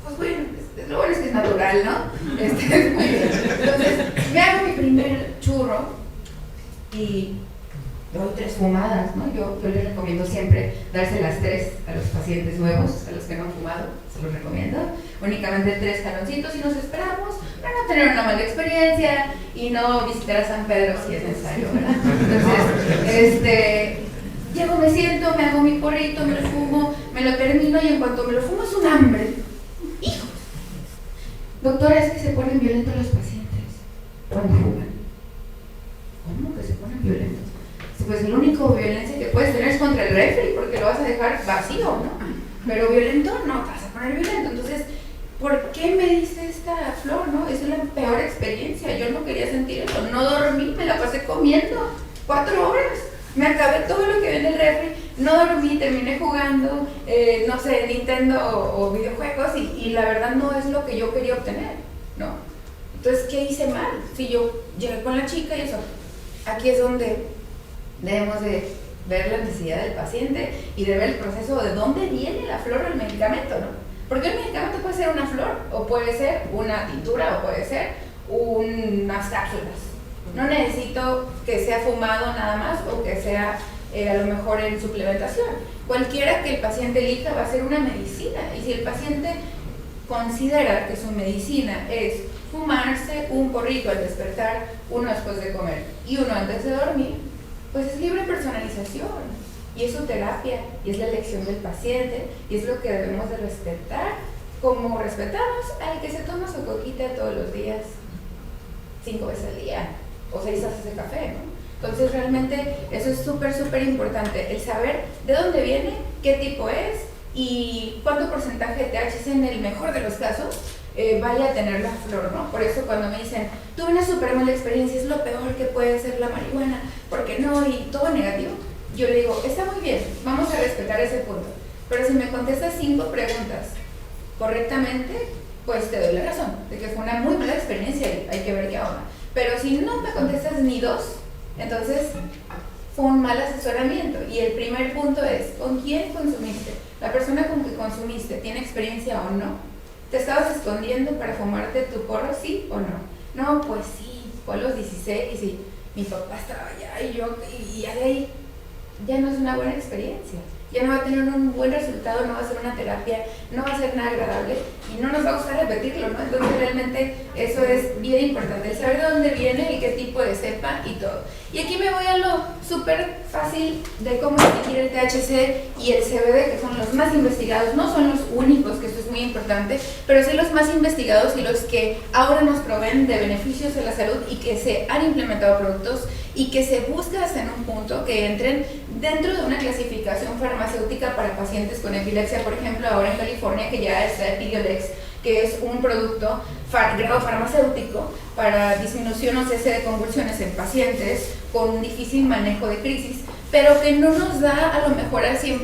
pues bueno, lo bueno es que es natural, ¿no? Muy bien. Entonces, me hago mi primer churro y doy 3 fumadas, ¿no? Yo les recomiendo siempre darse las 3 a los pacientes nuevos, a los que no han fumado, se los recomiendo. Únicamente 3 jaloncitos y nos esperamos para no tener una mala experiencia y no visitar a San Pedro si es necesario, ¿verdad? Entonces, llego, me siento, me hago mi porrito, me lo fumo, me lo termino y en cuanto me lo fumo es un hambre. ¡Hijos! Doctora, es que se ponen violentos los pacientes cuando fuman. ¿Cómo que se ponen violentos? Pues la única violencia que puedes tener es contra el refri, porque lo vas a dejar vacío, ¿no? Pero violento no te vas a poner violento. Entonces, ¿por qué me diste esta flor, no? Es la peor experiencia. Yo no quería sentir eso. No dormí, me la pasé comiendo 4 horas. Me acabé todo lo que ve en el refri, no dormí, terminé jugando, no sé, Nintendo o videojuegos y la verdad no es lo que yo quería obtener, ¿no? Entonces, ¿qué hice mal? Si yo llegué con la chica y eso, aquí es donde debemos de ver la necesidad del paciente y de ver el proceso de dónde viene la flor o el medicamento, ¿no? Porque el medicamento puede ser una flor, o puede ser una tintura, o puede ser unas cápsulas. No necesito que sea fumado nada más o que sea a lo mejor en suplementación. Cualquiera que el paciente elija va a ser una medicina. Y si el paciente considera que su medicina es fumarse un porrito al despertar, uno después de comer y uno antes de dormir, pues es libre personalización. Y es su terapia, y es la elección del paciente, y es lo que debemos de respetar, como respetamos al que se toma su coquita todos los días, 5 veces al día. O 6 tazas de café, ¿no? Entonces realmente eso es súper importante, el saber de dónde viene, qué tipo es y cuánto porcentaje de THC en el mejor de los casos vaya a tener la flor, ¿no? Por eso cuando me dicen, tuve una súper mala experiencia, es lo peor que puede ser la marihuana, porque no, y todo negativo, yo le digo, está muy bien, vamos a respetar ese punto, pero si me contestas 5 preguntas correctamente, pues te doy la razón, de que fue una muy mala experiencia y hay que ver qué onda. Pero si no me contestas ni 2, entonces fue un mal asesoramiento. Y el primer punto es, ¿con quién consumiste? ¿La persona con que consumiste tiene experiencia o no? ¿Te estabas escondiendo para fumarte tu porro, sí o no? No, pues sí, fue a los 16 y mi papá estaba allá y ya de ahí ya no es una buena experiencia. Ya no va a tener un buen resultado, no va a ser una terapia, no va a ser nada agradable y no nos va a gustar repetirlo, ¿no? Entonces realmente eso es bien importante, el saber de dónde viene y qué tipo de cepa y todo. Y aquí me voy a lo súper fácil de cómo distinguir el THC y el CBD, que son los más investigados, no son los únicos, que esto es muy importante, pero sí los más investigados y los que ahora nos proveen de beneficios a la salud y que se han implementado productos y que se busca hasta en un punto que entren dentro de una clasificación farmacéutica para pacientes con epilepsia, por ejemplo, ahora en California, que ya está Epidiolex, que es un producto grado farmacéutico para disminución o cese de convulsiones en pacientes con un difícil manejo de crisis, pero que no nos da a lo mejor al 100%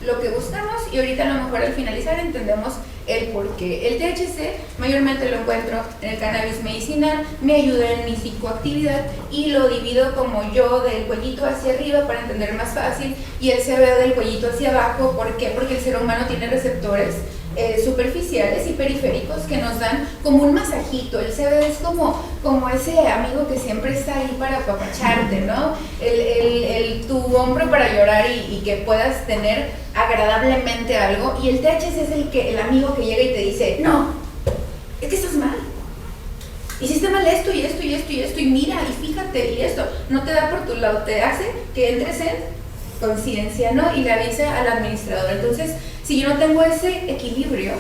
lo que buscamos y ahorita a lo mejor al finalizar entendemos el porqué. El THC mayormente lo encuentro en el cannabis medicinal, me ayuda en mi psicoactividad y lo divido como yo del cuellito hacia arriba para entender más fácil y el CBD del cuellito hacia abajo. ¿Por qué? Porque el ser humano tiene receptores superficiales y periféricos que nos dan como un masajito. El CBD es como ese amigo que siempre está ahí para apapacharte, ¿no? Tu hombro para llorar y que puedas tener agradablemente algo. Y el THC es el amigo que llega y te dice, no, es que estás mal. Hiciste mal esto y esto y esto y esto y mira y fíjate y esto. No te da por tu lado, te hace que entres en conciencia, ¿no? Y le avisa al administrador. Entonces, si yo no tengo ese equilibrio,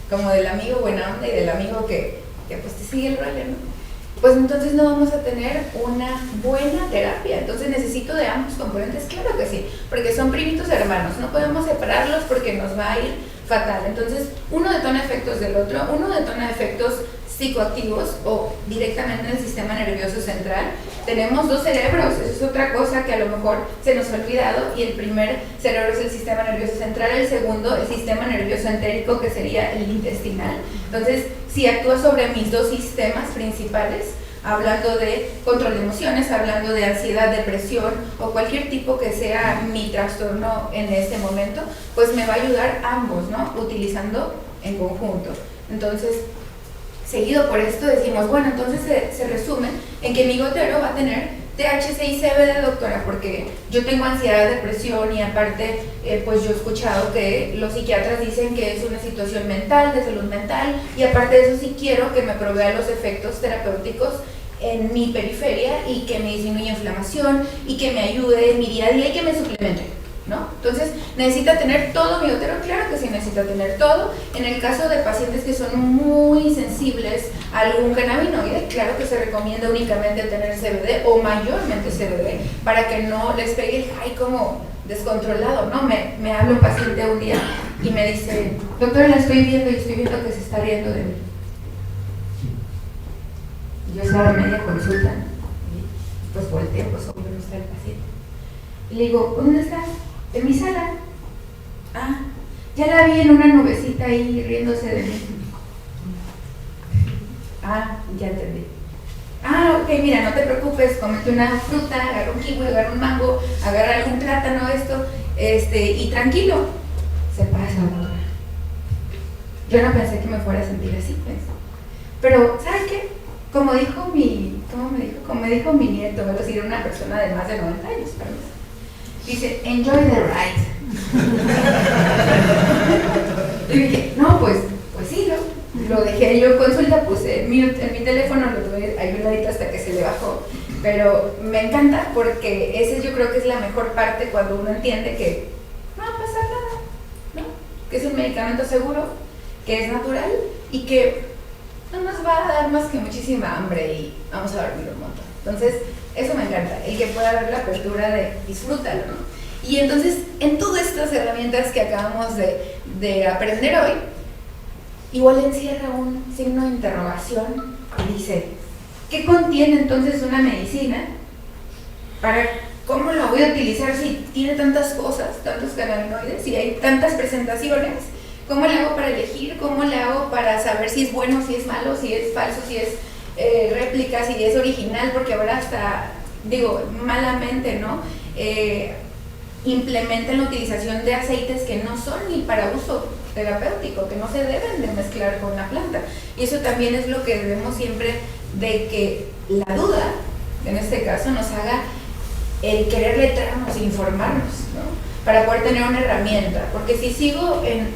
como del amigo buena onda y del amigo que pues te sigue el rollo, ¿no? pues entonces no vamos a tener una buena terapia. Entonces necesito de ambos componentes, claro que sí, porque son primitos hermanos, no podemos separarlos porque nos va a ir fatal. Entonces uno detona efectos del otro, uno detona efectos psicoactivos o directamente en el sistema nervioso central. Tenemos dos cerebros, eso es otra cosa que a lo mejor se nos ha olvidado, y el primer cerebro es el sistema nervioso central, el segundo el sistema nervioso entérico, que sería el intestinal. Entonces, si actúa sobre mis dos sistemas principales, hablando de control de emociones, hablando de ansiedad, depresión o cualquier tipo que sea mi trastorno en este momento, pues me va a ayudar ambos, ¿no? Utilizando en conjunto. Entonces, seguido por esto decimos, bueno, entonces se resume en que mi gotero va a tener THC y CBD, doctora, porque yo tengo ansiedad, depresión, y aparte, pues yo he escuchado que los psiquiatras dicen que es una situación mental, de salud mental, y aparte de eso sí quiero que me provea los efectos terapéuticos en mi periferia y que me disminuya inflamación y que me ayude en mi día a día y que me suplemente, ¿no? Entonces, ¿necesita tener todo mi gotero? Claro que sí necesita tener todo. En el caso de pacientes que son muy sensibles a algún cannabinoide, claro que se recomienda únicamente tener CBD o mayormente CBD para que no les pegue el high como descontrolado, ¿no? Me habla un paciente un día y me dice, doctora, la estoy viendo y estoy viendo que se está riendo de mí. Yo estaba en media consulta, ¿no? Y pues volteo, pues obvio no está el paciente. Y le digo, ¿dónde estás? En mi sala. Ah, ya la vi en una nubecita ahí riéndose de mí. Ah, ya entendí. Ah, ok, mira, no te preocupes, cómete una fruta, agarra un kiwi, agarra un mango, agarra algún plátano, y tranquilo. Se pasa, doctora. Yo no pensé que me fuera a sentir así, pues. Pero, ¿sabes qué? Como dijo me dijo mi nieto, voy a decir una persona de más de 90 años, perdón. Dice, enjoy the ride. Y dije, no, pues sí, ¿no? Lo dejé yo en consulta, puse en mi teléfono, lo tuve ahí un ladito hasta que se le bajó. Pero me encanta porque ese yo creo que es la mejor parte cuando uno entiende que no va a pasar nada, ¿no? Que es un medicamento seguro, que es natural y que no nos va a dar más que muchísima hambre y vamos a dormir un montón. Entonces, eso me encanta, el que pueda haber la apertura de disfrútalo, ¿no? Y entonces, en todas estas herramientas que acabamos de aprender hoy, igual encierra un signo de interrogación y dice, ¿qué contiene entonces una medicina? ¿Cómo la voy a utilizar si tiene tantas cosas, tantos cannabinoides, y hay tantas presentaciones? ¿Cómo le hago para elegir? ¿Cómo le hago para saber si es bueno, si es malo, si es falso, si es réplica, si es original? Porque ahora hasta, malamente, ¿no? Implementan la utilización de aceites que no son ni para uso terapéutico, que no se deben de mezclar con la planta. Y eso también es lo que debemos siempre, de que la duda, en este caso, nos haga el querer letrarnos, informarnos, ¿no? Para poder tener una herramienta. Porque si sigo en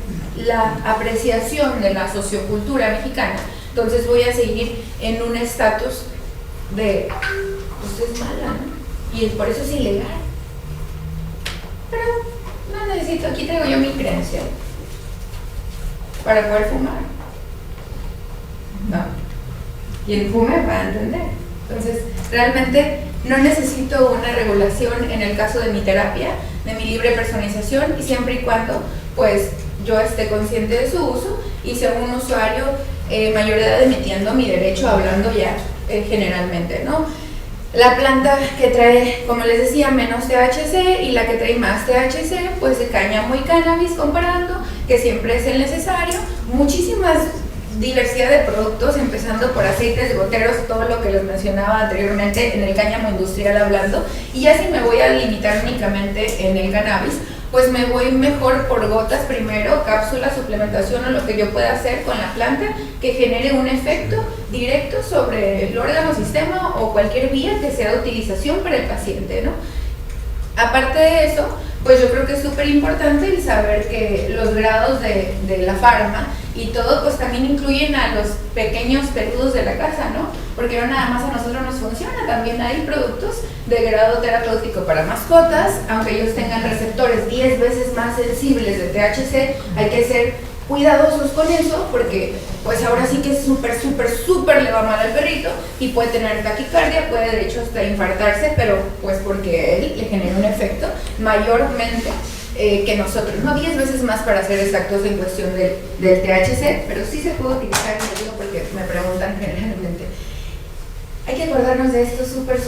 la apreciación de la sociocultura mexicana, entonces voy a seguir en un estatus de, pues es mala, ¿no? Y por eso es ilegal. Pero no necesito, aquí traigo yo mi credencial para poder fumar. No. Y el fume va a entender. Entonces, realmente no necesito una regulación en el caso de mi terapia, de mi libre personalización, y siempre y cuando, pues, yo esté consciente de su uso y sea un usuario mayor de edad emitiendo mi derecho, hablando ya generalmente, ¿no? La planta que trae, como les decía, menos THC y la que trae más THC, pues de cáñamo y cannabis comparando, que siempre es el necesario, muchísimas diversidad de productos, empezando por aceites goteros, todo lo que les mencionaba anteriormente en el cáñamo industrial hablando, y ya si me voy a limitar únicamente en el cannabis, pues me voy mejor por gotas primero, cápsulas, suplementación o lo que yo pueda hacer con la planta que genere un efecto directo sobre el órgano, sistema o cualquier vía que sea de utilización para el paciente, ¿no? Aparte de eso, pues yo creo que es súper importante el saber que los grados de la farma y todo, pues también incluyen a los pequeños peludos de la casa, ¿no? Porque no nada más a nosotros nos funciona, también hay productos de grado terapéutico para mascotas, aunque ellos tengan receptores 10 veces más sensibles de THC, hay que ser cuidadosos con eso, porque pues ahora sí que súper le va mal al perrito y puede tener taquicardia, puede de hecho hasta infartarse, pero pues porque él le genera un efecto mayormente que nosotros, no 10 veces más para ser exactos en cuestión del THC, pero sí se puede utilizar, y lo digo porque me preguntan generalmente. Hay que acordarnos de esto súper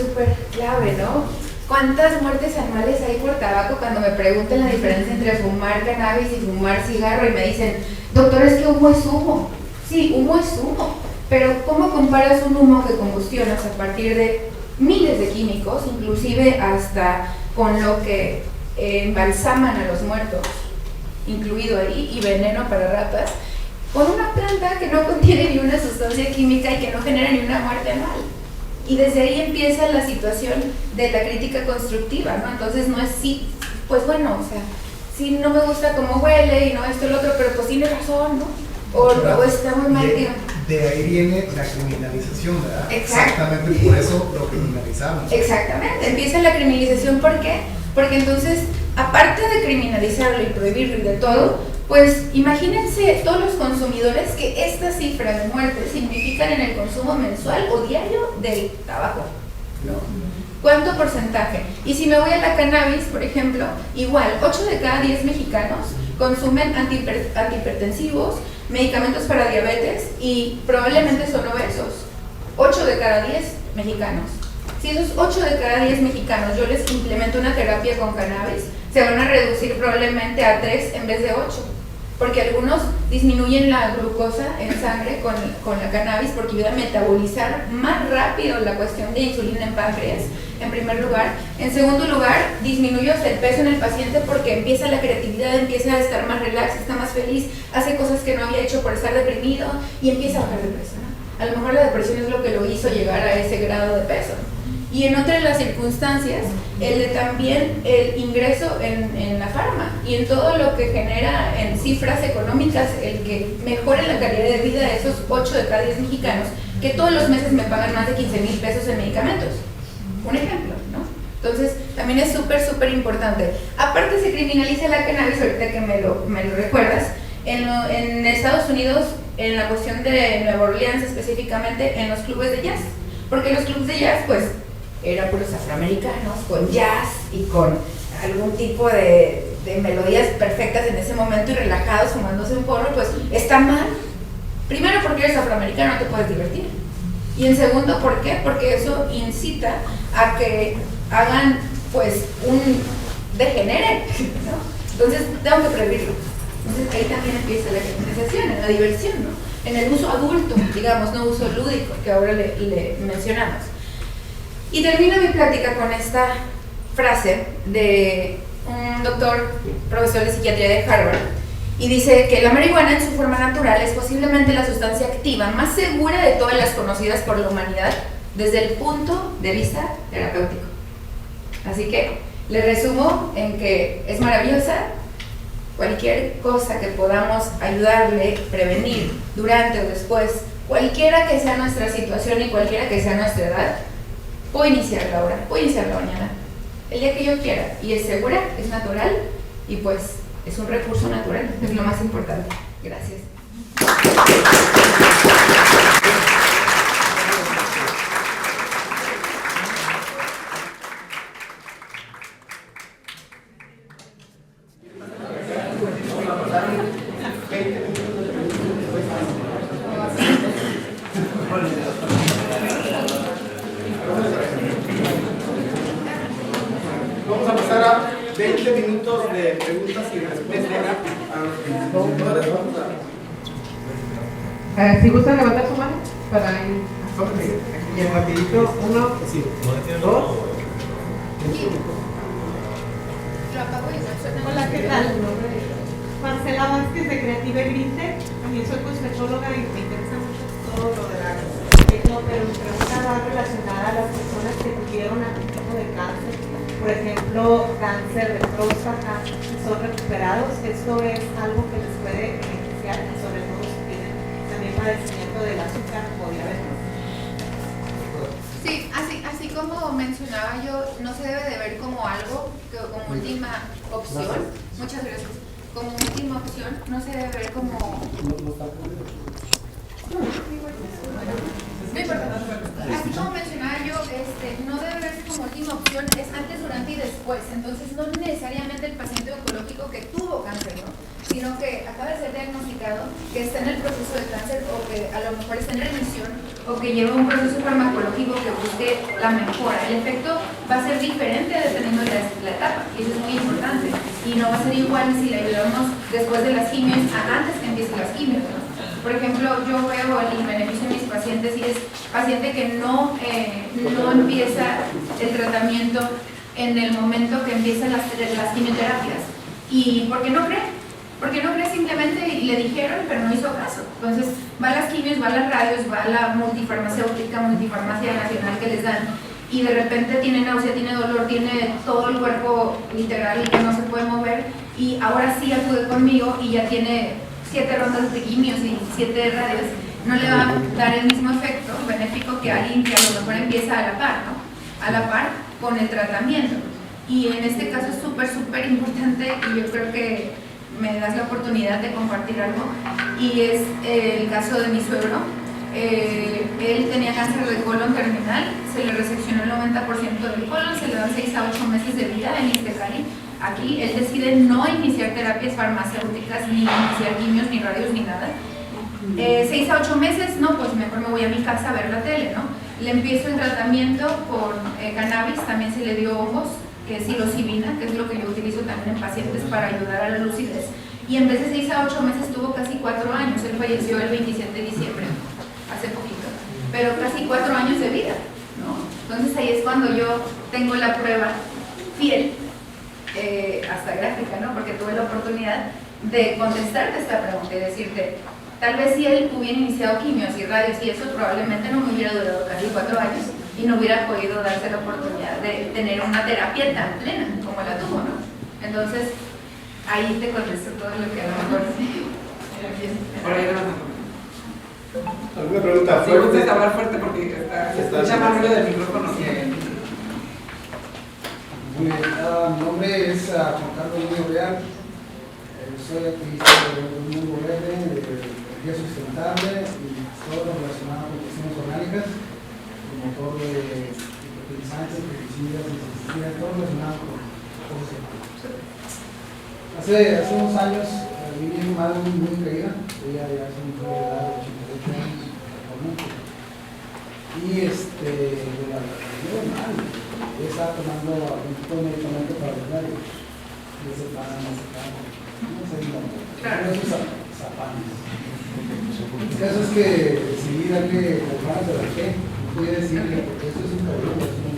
clave, ¿no? ¿Cuántas muertes anuales hay por tabaco? Cuando me preguntan la diferencia entre fumar cannabis y fumar cigarro y me dicen, doctor, es que humo es humo. Sí, humo es humo, pero ¿cómo comparas un humo que combustionas a partir de miles de químicos, inclusive hasta con lo que embalsaman a los muertos, incluido ahí, y veneno para ratas, con una planta que no contiene ni una sustancia química y que no genera ni una muerte anual? Y desde ahí empieza la situación de la crítica constructiva, ¿no? Entonces no es sí, pues bueno, o sea, sí no me gusta cómo huele y no esto y lo otro, pero pues tiene razón, ¿no? O está muy mal. De ahí viene la criminalización, ¿verdad? Exacto. Exactamente por eso lo criminalizamos. Exactamente, empieza la criminalización, ¿por qué? Porque entonces, aparte de criminalizarlo y prohibirlo y de todo, pues imagínense todos los consumidores que esta cifra de muertes significan en el consumo mensual o diario del tabaco, ¿no? ¿Cuánto porcentaje? Y si me voy a la cannabis, por ejemplo, igual, 8 de cada 10 mexicanos consumen antihipertensivos, medicamentos para diabetes y probablemente son obesos. 8 de cada 10 mexicanos. Si esos 8 de cada 10 mexicanos yo les implemento una terapia con cannabis, se van a reducir probablemente a 3 en vez de 8. Porque algunos disminuyen la glucosa en sangre con la cannabis porque ayuda a metabolizar más rápido la cuestión de insulina en páncreas, en primer lugar. En segundo lugar, disminuye el peso en el paciente porque empieza la creatividad, empieza a estar más relax, está más feliz, hace cosas que no había hecho por estar deprimido y empieza a bajar de peso, ¿no? A lo mejor la depresión es lo que lo hizo llegar a ese grado de peso. Y en otra de las circunstancias, también el ingreso en la farma y en todo lo que genera en cifras económicas, el que mejore la calidad de vida de esos 8 de cada 10 mexicanos, que todos los meses me pagan más de 15,000 pesos en medicamentos. Un ejemplo, ¿no? Entonces, también es súper importante. Aparte se criminaliza la cannabis, ahorita que me lo recuerdas, en Estados Unidos, en la cuestión de Nueva Orleans específicamente, en los clubes de jazz. Porque los clubes de jazz, pues, eran puros afroamericanos, con jazz y con algún tipo de melodías perfectas en ese momento y relajados fumándose un porro, pues está mal. Primero porque eres afroamericano, no te puedes divertir. Y en segundo, ¿por qué? Porque eso incita a que hagan pues un degenere, ¿no? Entonces tengo que prohibirlo. Entonces ahí también empieza la criminalización, en la diversión, ¿no? En el uso adulto, digamos, no uso lúdico, que ahora le mencionamos. Y termino mi plática con esta frase de un doctor, profesor de psiquiatría de Harvard, y dice que la marihuana en su forma natural es posiblemente la sustancia activa más segura de todas las conocidas por la humanidad desde el punto de vista terapéutico. Así que le resumo en que es maravillosa. Cualquier cosa que podamos ayudarle, prevenir durante o después, cualquiera que sea nuestra situación y cualquiera que sea nuestra edad, puedo iniciarla ahora, puedo iniciarla mañana, el día que yo quiera, y es segura, es natural y pues es un recurso natural, es lo más importante. Gracias. Vamos a pasar a 20 minutos de preguntas y respuestas. Si gustan levantar su mano para ir. Y rapidito, 1, 2. Hola, ¿qué tal? Marcela Vázquez de Creative Grinte. También soy cosmetóloga y me interesa mucho todo lo de la pero mi pregunta va relacionada a las personas que tuvieron algún tipo de cáncer, por ejemplo, cáncer de próstata, y son recuperados. Esto es algo que les puede beneficiar y sobre todo si tienen también padecimiento del azúcar o diabetes. Sí, así como mencionaba yo, no se debe de ver como algo, como última opción. Muchas gracias. como última opción, no se debe ver como... No importa. Así como mencionaba yo, no debe verse como última opción, es antes, durante y después. Entonces, no necesariamente el paciente oncológico que tuvo cáncer, ¿no? Sino que acaba de ser diagnosticado, que está en el proceso de cáncer o que a lo mejor está en remisión o que lleva un proceso farmacológico que busque la mejora. El efecto va a ser diferente dependiendo de la etapa, y eso es muy importante. Y no va a ser igual si le ayudamos después de las quimios a antes que empiecen las quimios, ¿no? Por ejemplo, yo veo el beneficio en mis pacientes y es paciente que no empieza el tratamiento en el momento que empiezan las quimioterapias. ¿Y por qué no cree? Porque no cree simplemente y le dijeron, pero no hizo caso. Entonces, va a las quimios, va a las radios, va a la multifarmacéutica, multifarmacia nacional que les dan y de repente tiene náusea, tiene dolor, tiene todo el cuerpo literal y que no se puede mover y ahora sí acude conmigo y ya tiene 7 rondas de quimios y 7 radios, no le va a dar el mismo efecto benéfico que alguien que a lo mejor empieza a la par, ¿no? A la par con el tratamiento. Y en este caso es súper importante y yo creo que me das la oportunidad de compartir algo y es el caso de mi suegro. Él tenía cáncer de colon terminal, se le reseccionó el 90% del colon, se le dan 6 a 8 meses de vida en Iztacali. Aquí él decide no iniciar terapias farmacéuticas, ni iniciar quimios, ni radios, ni nada. 6 a 8 meses, no, pues mejor me voy a mi casa a ver la tele, ¿no? Le empiezo el tratamiento con cannabis, también se le dio hongos, que es psilocibina, que es lo que yo utilizo también en pacientes para ayudar a la lucidez. Y en vez de 6 a 8 meses tuvo casi 4 años, él falleció el 27 de diciembre, hace poquito, pero casi 4 años de vida, ¿no? Entonces ahí es cuando yo tengo la prueba fiel, hasta gráfica, ¿no? Porque tuve la oportunidad de contestarte esta pregunta y decirte, tal vez si él hubiera iniciado quimios y radios y eso probablemente no me hubiera durado casi 4 años y no hubiera podido darse la oportunidad de tener una terapia tan plena como la tuvo, ¿no? Entonces, ahí te contesto todo lo que a lo mejor Por ahí ¿Alguna pregunta sí, fuerte? gusta hablar fuerte porque se escucha más ruido del micrófono que... Muy bien, mi nombre es Juan Carlos Muñoz Real, soy activista del mundo verde, de energía sustentable y todo lo relacionado con cuestiones orgánicas, promotor de fertilizantes, pesticidas, insecticidas, todo relacionado con cosas orgánicas. Hace unos años viví mi madre muy querida, ella ya es una mujer de edad de 88 años actualmente, y la llevo mal. Ella estaba tomando algún tipo de medicamento para los nervios. Y ese pan, no sé, esos zapanes. El caso es que decidí darle las manos de la fe. No podía decirle, porque esto es un cabrón, es un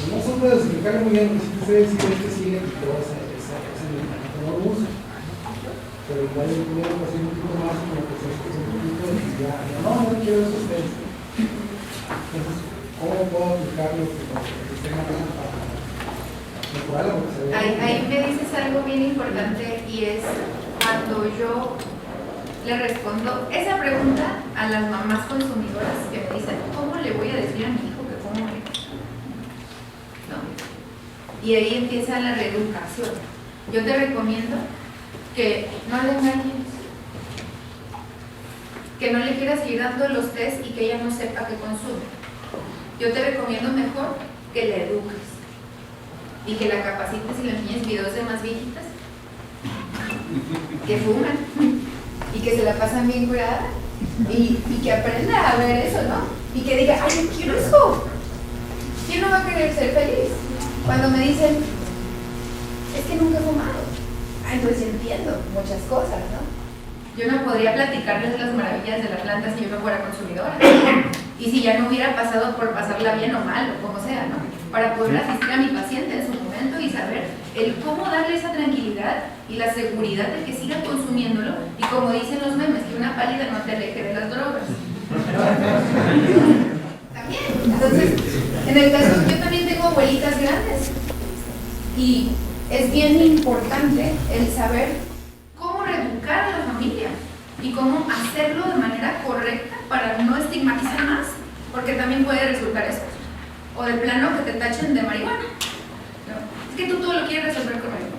no se puede explicarle muy bien, porque si usted decide que sí le quitó ese medicamento, no lo usa. Pero igual le tuvieron que hacer un poquito más, como que se escucha un poquito y ya, no quiero eso ustedes. Entonces, ¿cómo puedo aplicar lo que esté hablando para mejorar lo que se ve? Ahí me dices algo bien importante y es cuando yo le respondo esa pregunta a las mamás consumidoras que me dicen, ¿cómo le voy a decir a mi hijo que cómo me? ¿No? Y ahí empieza la reeducación. Yo te recomiendo que no le engañes, que no le quieras seguir dando los test y que ella no sepa que consume. Yo te recomiendo mejor que la eduques y que la capacites y le enseñes videos de más viejitas que fuman y que se la pasan bien curada y que aprenda a ver eso, ¿no? Y que diga, ay, yo quiero eso. ¿Quién no va a querer ser feliz? Cuando me dicen, es que nunca he fumado. Entonces entiendo muchas cosas, ¿no? Yo no podría platicarles de las maravillas de la planta si yo no fuera consumidora. Y si ya no hubiera pasado por pasarla bien o mal, o como sea, ¿no? Para poder asistir a mi paciente en su momento y saber el cómo darle esa tranquilidad y la seguridad de que siga consumiéndolo. Y como dicen los memes, que una pálida no te aleje de las drogas. También. Entonces, en el caso, yo también tengo abuelitas grandes. Y es bien importante el saber cómo reeducar a la familia y cómo hacerlo de manera correcta para no estigmatizar más, porque también puede resultar eso. O de plano que te tachen de marihuana. ¿No? Es que tú todo lo quieres resolver con marihuana.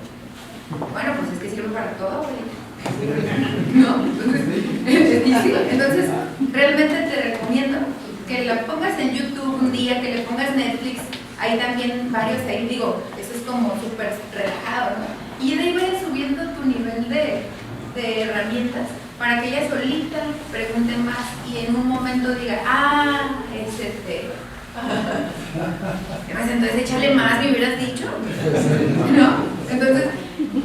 Bueno, pues es que sirve para todo, ¿no? Entonces, realmente te recomiendo que la pongas en YouTube un día, que le pongas Netflix, hay también varios ahí, digo, eso es como súper relajado, ¿no? Y de ahí vayas subiendo tu nivel de herramientas para que ella solita pregunte más y en un momento diga, es este. Entonces échale más, me hubieras dicho, ¿no? Entonces,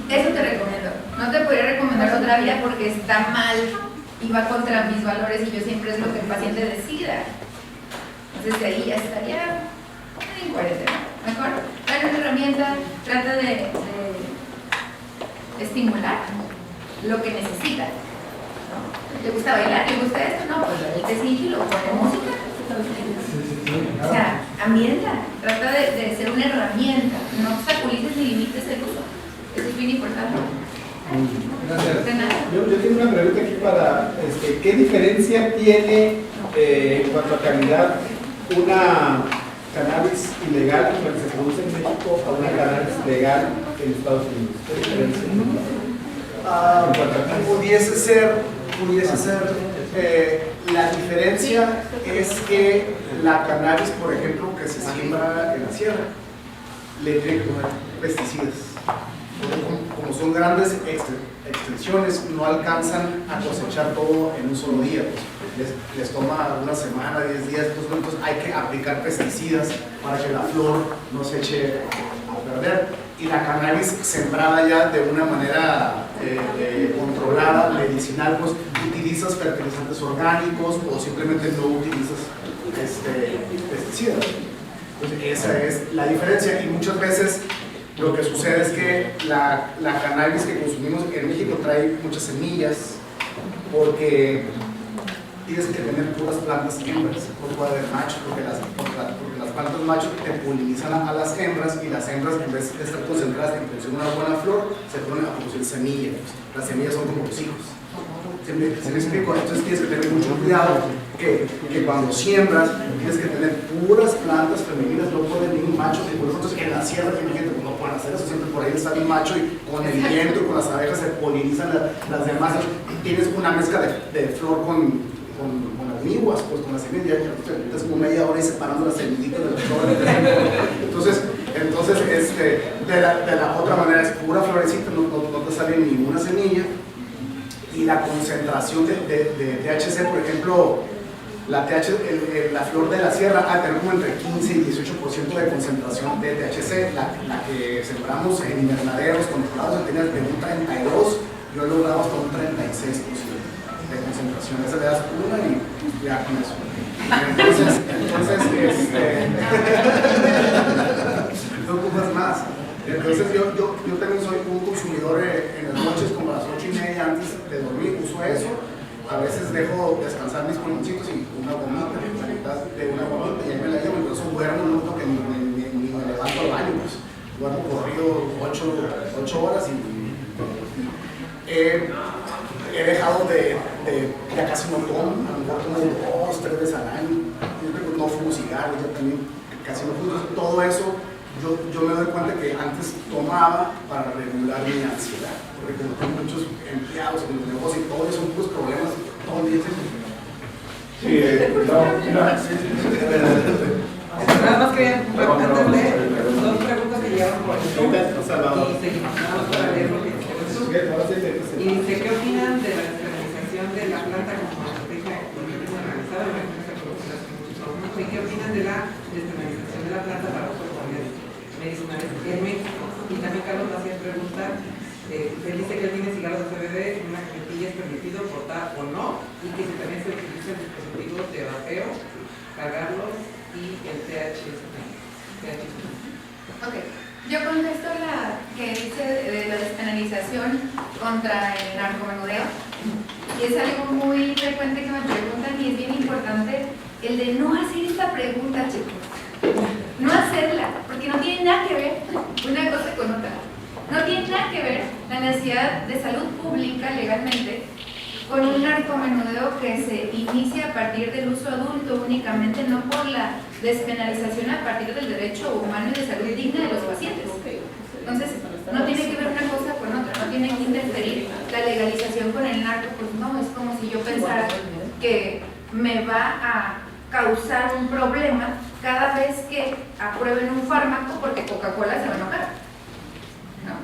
eso te recomiendo. No te podría recomendar otra vía porque está mal y va contra mis valores y yo siempre es lo que el paciente decida. Entonces de ahí ya estaría incoherente, ¿no? Mejor, dale una herramienta, trata de estimular lo que necesita, ¿no? ¿Le gusta bailar? ¿Le gusta esto? No, pues el tecnico y lo pone música. O sea, ambienta, trata de ser una herramienta, no obstaculices ni limites el uso. Eso es bien importante. Gracias. De nada. Yo tengo una pregunta aquí para, ¿qué diferencia tiene en cuanto a calidad una cannabis ilegal que se produce en México a una cannabis legal en Estados Unidos? ¿Qué diferencia? Pudiese ser, la diferencia es que la cannabis, por ejemplo, que se siembra en la sierra, le tiene que poner pesticidas. Como son grandes extensiones, no alcanzan a cosechar todo en un solo día. Pues, les toma una semana, 10 días, entonces hay que aplicar pesticidas para que la flor no se eche a perder. Y la cannabis sembrada ya de una manera controlada, medicinal, pues utilizas fertilizantes orgánicos o simplemente no utilizas pesticidas. Entonces esa es la diferencia y muchas veces lo que sucede es que la cannabis que consumimos en México trae muchas semillas porque tienes que tener puras plantas hembras, no puede haber machos porque las plantas machos te polinizan a las hembras y las hembras en vez de estar concentradas en producir una buena flor se ponen a producir semillas. Las semillas son como los hijos. ¿Se me explico? Entonces tienes que tener mucho cuidado que cuando siembras tienes que tener puras plantas femeninas, no puede venir un macho, y por ejemplo en la sierra imagínate, pues no pueden hacer eso, siempre por ahí está el macho y con el viento y con las abejas se polinizan las demás. Tienes una mezcla de flor con amiguas, pues con las semillas, es como media hora y separando las semillitas de las flores. Entonces de la otra manera es pura florecita, no te sale ninguna semilla. Y la concentración de THC, por ejemplo, la flor de la sierra va a tener como entre 15 y 18% de concentración de THC. La que sembramos en invernaderos controlados tenía de un 32, yo he logrado hasta un 36% de concentración. Esa le das una y ya con eso. Entonces no ocupas más. Entonces yo también soy un consumidor en las noches como a las 8:30 antes de dormir, uso eso. A veces dejo descansar mis pulmoncitos y una gomita, la mitad de una gomita y ahí me la llevo y por eso duermo, no tengo que ni me levanto al baño, pues duermo corrido 8 horas y he dejado ya casi no tomo, a lo mejor tomo 2, 3 veces al año, no fumo cigarros, ya también casi no fumo, todo eso. Yo me doy cuenta que antes tomaba para regular mi ansiedad, porque como tengo muchos empleados en los negocios y todo eso, son puros problemas todo el día. Nada más quería antes de dos preguntas que llegaron por el Zoom y seguimos. Nada más para leer lo que y dice, ¿qué opinan de la despenalización de la planta como estrategia organizada? ¿Y qué opinan de la despenalización de la planta para uso medicinales en México? Y también Carlos Macías pregunta, él dice que él tiene cigarros de CBD en una cajetilla, es permitido portar o no, y que si también se utiliza el dispositivo de vapeo, cargarlos y el THC. Ok, yo contesto la que dice de la despenalización contra el narcomenudeo, y es algo muy frecuente que me preguntan y es bien importante el de no hacer esta pregunta, chicos. No hacerla, porque no tiene nada que ver una cosa con otra. No tiene nada que ver la necesidad de salud pública legalmente con un narcomenudeo que se inicia a partir del uso adulto únicamente, no por la despenalización a partir del derecho humano y de salud digna de los pacientes. Entonces, no tiene que ver una cosa con otra. tiene que interferir la legalización con el narco, pues no, es como si yo pensara que me va a causar un problema cada vez que aprueben un fármaco porque Coca-Cola se va a enojar, ¿no?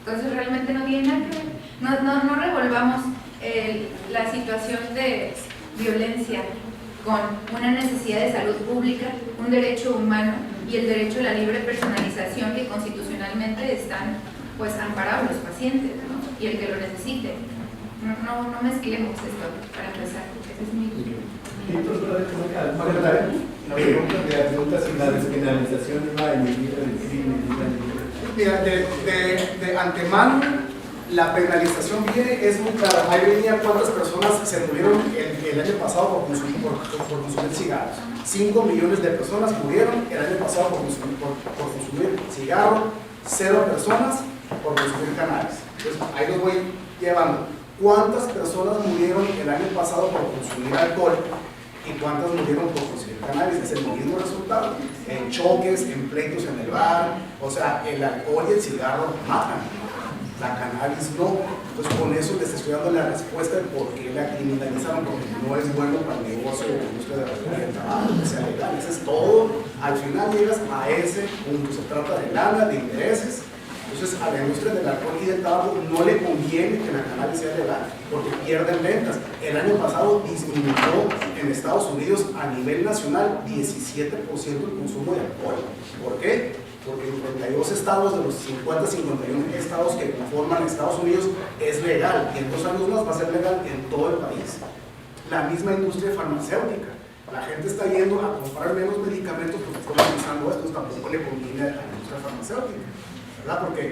Entonces realmente no tiene nada que ver. No revolvamos la situación de violencia con una necesidad de salud pública, un derecho humano y el derecho a la libre personalización que constitucionalmente están pues amparados los pacientes, ¿no? Y el que lo necesite. No mezclemos esto para empezar. Ese es mi... La pregunta si la despenalización iba a inhibir el crimen. Mira, de antemano, la penalización viene, es muy clara. Ahí venía cuántas personas se murieron el año pasado por consumir cigarros. 5 millones de personas murieron el año pasado por consumir cigarro, 0 personas por consumir cannabis. Entonces, ahí los voy llevando. ¿Cuántas personas murieron el año pasado por consumir alcohol y cuántas murieron por consumir cannabis? Es el mismo resultado. En choques, en pleitos en el bar. O sea, el alcohol y el cigarro matan. La cannabis no. Entonces, con eso les estoy dando la respuesta de por qué la criminalizaron, porque no es bueno para el negocio de la industria de la droga y el trabajo, que sea legal. Eso es todo. Al final llegas a ese punto. Se trata de lana, de intereses. Entonces, a la industria del alcohol y del tabaco no le conviene que la cannabis sea legal, porque pierden ventas. El año pasado disminuyó en Estados Unidos a nivel nacional 17% el consumo de alcohol. ¿Por qué? Porque en 32 estados de los 50-51 estados que conforman Estados Unidos es legal, y en 2 años más va a ser legal en todo el país. La misma industria farmacéutica. La gente está yendo a comprar menos medicamentos porque están utilizando esto, tampoco le conviene a la industria farmacéutica, ¿verdad? Porque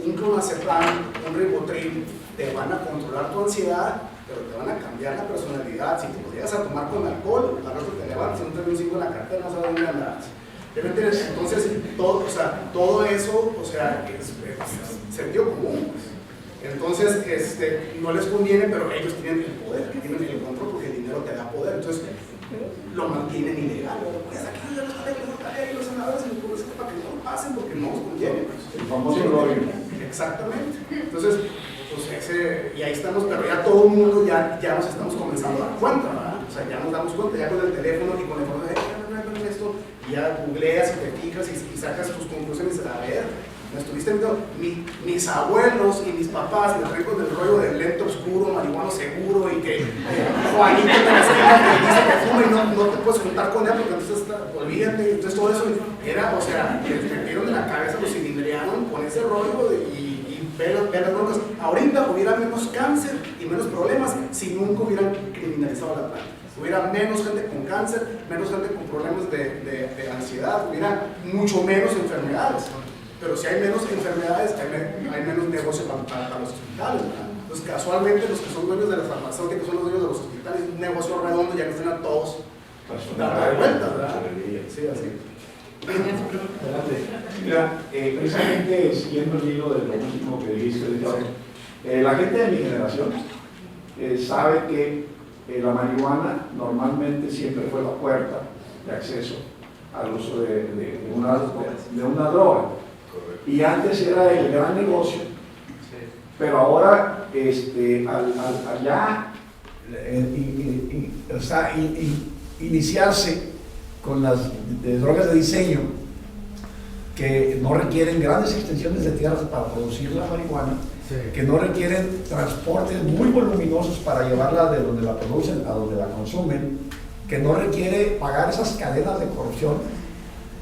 un clonazepam, un ribotril, te van a controlar tu ansiedad, pero te van a cambiar la personalidad. Si te llegas a tomar con alcohol, al otro te levantas, si no te un 5 en la cartera, no sabes dónde andas. Entonces, todo eso, o sea, es sentido común. Entonces, no les conviene, pero ellos tienen el poder, tienen el control, porque el dinero te da poder. Entonces, lo mantienen ilegal. Pues aquí los senadores para que no lo pasen, porque no nos conviene. El famoso lobby. Exactamente. Entonces, pues y ahí estamos, pero ya todo el mundo ya nos estamos comenzando a dar cuenta, ¿verdad? O sea, ya nos damos cuenta, ya con el teléfono y con la información de esto, ya googleas y te fijas y sacas tus conclusiones. A ver, me estuviste viendo, mis abuelos y mis papás me traen con el rollo del lente oscuro, marihuano seguro, y que Juanito de la esquina te dice que fuma y no te puedes juntar con él porque entonces olvídate. Entonces todo eso era, o sea, les metieron en la cabeza, los cilindriaron con ese rollo y ver las broncas. Ahorita hubiera menos cáncer y menos problemas si nunca hubieran criminalizado la planta. Hubiera menos gente con cáncer, menos gente con problemas de ansiedad, hubiera mucho menos enfermedades. Pero si hay menos enfermedades, hay menos negocio para los hospitales, ¿verdad? Entonces, casualmente, los que son dueños de las farmacéuticas son los dueños de los hospitales, un negocio redondo, ya que están a todos dando vueltas, ¿verdad? Sí, así. Mira, precisamente siguiendo el hilo de lo último que dijiste, la gente de mi generación sabe que la marihuana normalmente siempre fue la puerta de acceso al uso de una droga. Y antes era el gran negocio, pero ahora al ya iniciarse con las drogas de diseño que no requieren grandes extensiones de tierras para producir la marihuana, que no requieren transportes muy voluminosos para llevarla de donde la producen a donde la consumen, que no requiere pagar esas cadenas de corrupción,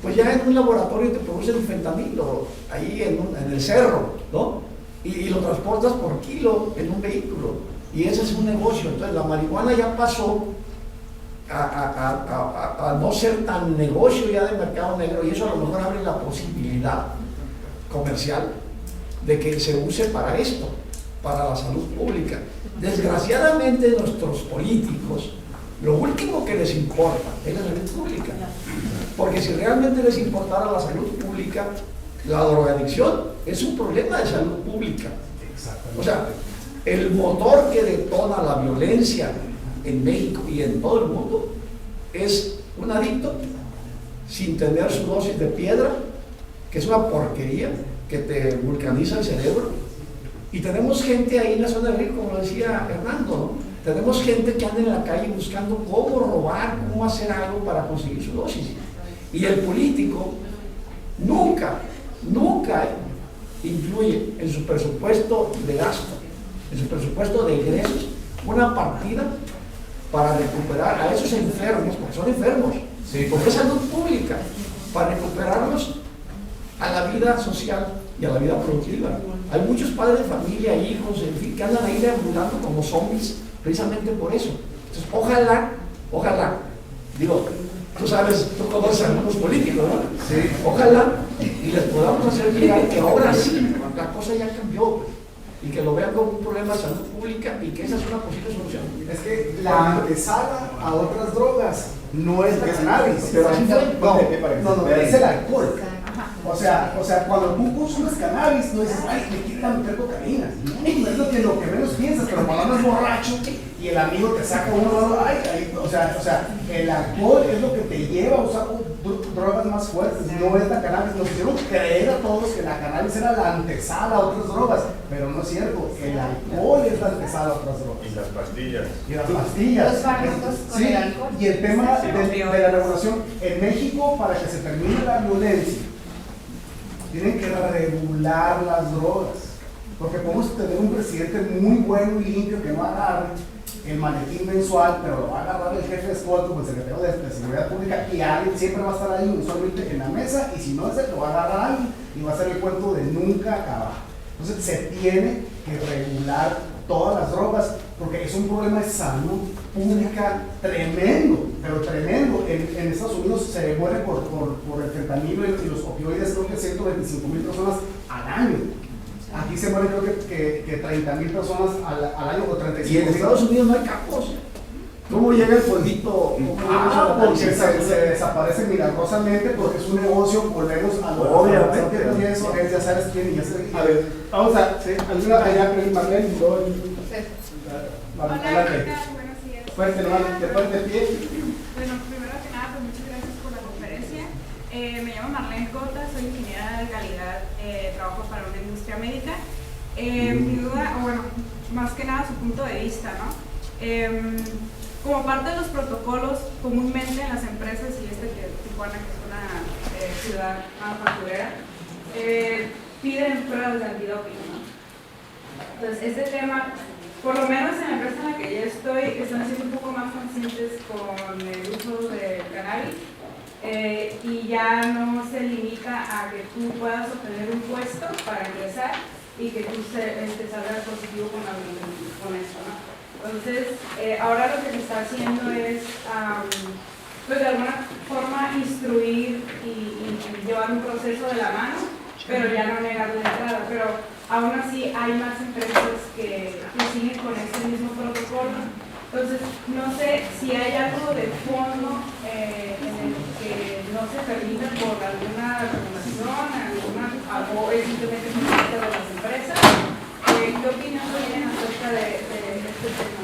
pues ya en un laboratorio te producen fentanilo, ahí en el cerro, ¿no? Y lo transportas por kilo en un vehículo, y ese es un negocio. Entonces la marihuana ya pasó a no ser tan negocio ya de mercado negro, y eso a lo mejor abre la posibilidad comercial de que se use para esto, para la salud pública. Desgraciadamente nuestros políticos, lo último que les importa es la salud pública, porque si realmente les importara la salud pública, la drogadicción es un problema de salud pública. O sea, el motor que detona la violencia en México y en todo el mundo es un adicto sin tener su dosis de piedra, que es una porquería que te vulcaniza el cerebro Y tenemos gente ahí en la zona de Rico, como decía Hernando, ¿no? Tenemos gente que anda en la calle buscando cómo robar, cómo hacer algo para conseguir su dosis. Y el político nunca incluye en su presupuesto de gasto, en su presupuesto de ingresos, una partida para recuperar a esos enfermos, porque son enfermos, porque es salud pública, para recuperarlos a la vida social y a la vida productiva. Hay muchos padres de familia, hijos, en fin, que andan ahí deambulando como zombies precisamente por eso. Entonces, ojalá, digo, tú sabes, tú conoces a algunos políticos, ¿no? Sí. Ojalá y les podamos hacer llegar que ahora sí la cosa ya cambió y que lo vean como un problema de salud pública y que esa es una posible solución. Es que la antesala a otras drogas no es la cannabis. Pero así fue. No, es el alcohol. O sea, cuando tú consumes cannabis, no dices, ay, me quitan meter cocaína. No es lo que menos piensas, pero cuando andas borracho y el amigo te saca uno, o sea, el alcohol es lo que te lleva a usar drogas más fuertes, no es la cannabis. Nos hicieron creer a todos que la cannabis era la antesala a otras drogas, pero no es cierto, el alcohol es la antesala a otras drogas. Y las pastillas. Los fármacos con el alcohol. Y el tema de la regulación, en México, para que se termine la violencia, tienen que regular las drogas, porque podemos tener un presidente muy bueno y limpio que no agarre el maletín mensual, pero lo va a agarrar el jefe de escolta o el secretario de Seguridad Pública, y alguien siempre va a estar ahí usualmente en la mesa, y si no es él, lo va a agarrar alguien y va a ser el cuento de nunca acabar. Entonces se tiene que regular todas las drogas, porque es un problema de salud pública tremendo, pero tremendo. En Estados Unidos se muere por el fentanilo y los opioides, creo que 125,000 personas al año. Aquí se mueren creo que 30,000 personas al año o 35,000. Y en Estados Unidos no hay campos. ¿Cómo llega el polvito? Porque se desaparece milagrosamente, porque es un negocio, volvemos a lo obviamente, que eso es, ya sabes quién y ya sabes quién. A ver, vamos a alguna allá, Marlene, y luego Hola, ¿qué tal? Buenos días. Fuerte, de fuerte pie. Bueno, primero que nada, pues muchas gracias por la conferencia. Me llamo Marlene Cota, soy ingeniera de calidad, trabajo para una industria médica. Mi duda, o bueno, más que nada su punto de vista, ¿no? Como parte de los protocolos, comúnmente en las empresas, y que Tijuana, que es una ciudad manufacturera, piden pruebas de antidoping, ¿no? Entonces, este tema, por lo menos en la empresa en la que yo estoy, están siendo un poco más conscientes con el uso de cannabis, y ya no se limita a que tú puedas obtener un puesto para ingresar y que tú salgas positivo con eso, ¿no? Entonces, ahora lo que se está haciendo es, pues de alguna forma, instruir y llevar un proceso de la mano, pero ya no negar la entrada. Pero aún así hay más empresas que siguen con este mismo protocolo. Entonces, no sé si hay algo de fondo en el que no se permita por alguna recomendación, o es simplemente un de las empresas. ¿Qué opinión tienen acerca de este tema?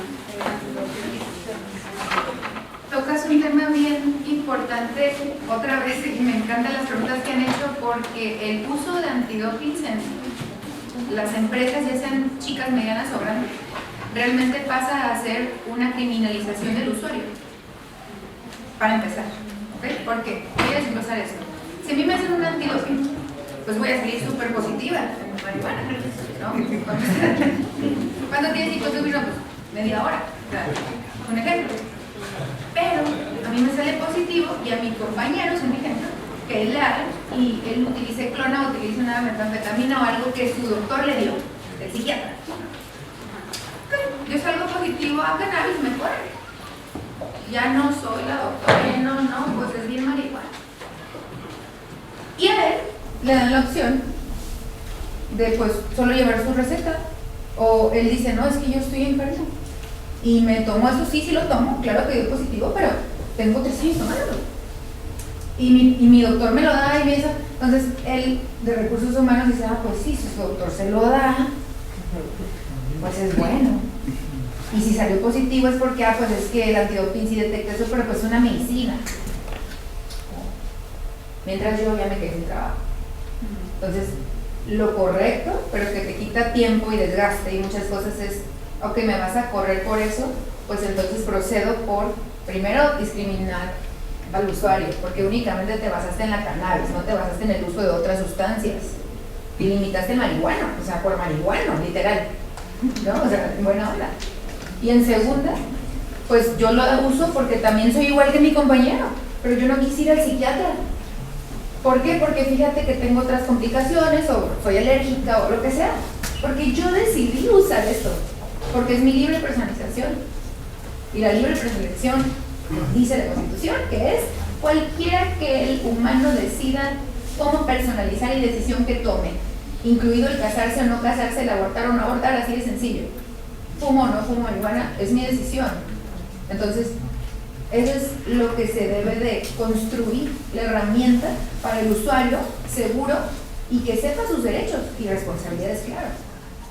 Tocas un tema bien importante, otra vez, y me encantan las preguntas que han hecho, porque el uso de antidoping en las empresas, ya sean chicas, medianas o grandes, realmente pasa a ser una criminalización del usuario, para empezar, ¿ok? ¿Por qué? Voy a desglosar esto. Si a mí me hacen un antidoping, pues voy a salir súper positiva en marihuana, ¿no? ¿Cuánto tienes que consumir? Pues media hora, o sea, un ejemplo. Pero a mí me sale positivo y a mi compañero, es un ejemplo, que él le haga y él utilice clona o utilice una metanfetamina o algo que su doctor le dio, el psiquiatra. Yo salgo positivo a cannabis, mejor. Ya no soy la doctora, no, pues es bien marihuana. Y a él le dan la opción de pues solo llevar su receta, o él dice, no, es que yo estoy enfermo y me tomo eso, sí lo tomo, claro que dio positivo, pero tengo 3 años tomándolo y mi doctor me lo da y me dice, entonces él de recursos humanos dice, pues sí, si su doctor se lo da, pues es bueno, y si salió positivo es porque, pues es que el antidoping sí detecta eso, pero pues es una medicina, mientras yo ya me quedé sin trabajo. Entonces, lo correcto, pero que te quita tiempo y desgaste y muchas cosas es, ok, me vas a correr por eso, pues entonces procedo por, primero, discriminar al usuario, porque únicamente te basaste en la cannabis, no te basaste en el uso de otras sustancias y limitaste el marihuano, o sea, por marihuano, literal, ¿no? O sea, buena onda. Y en segunda, pues yo lo uso porque también soy igual que mi compañero, pero yo no quisiera ir al psiquiatra. ¿Por qué? Porque fíjate que tengo otras complicaciones o soy alérgica o lo que sea, porque yo decidí usar esto, porque es mi libre personalización. Y la libre personalización dice la Constitución que es cualquiera que el humano decida cómo personalizar y decisión que tome, incluido el casarse o no casarse, el abortar o no abortar, así de sencillo. Fumo o no fumo marihuana, es mi decisión. Entonces, eso es lo que se debe de construir, la herramienta para el usuario seguro y que sepa sus derechos y responsabilidades, claro.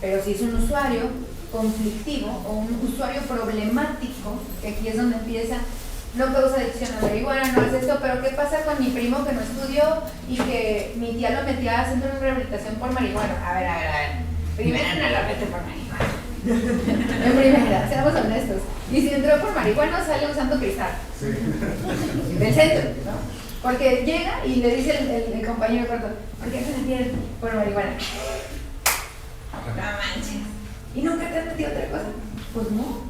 Pero si es un usuario conflictivo o un usuario problemático, que aquí es donde empieza, no causa adicción a la marihuana, no es esto, pero ¿qué pasa con mi primo que no estudió y que mi tía lo metía a centro de rehabilitación por marihuana? A ver. Primero no lo mete por marihuana. En primera, seamos honestos. Y si entró por marihuana, sale usando cristal. Sí. Del centro, ¿no? Porque llega y le dice el compañero corto, ¿por qué se metieron por marihuana? No manches. ¿Y nunca te has metido otra cosa? Pues no.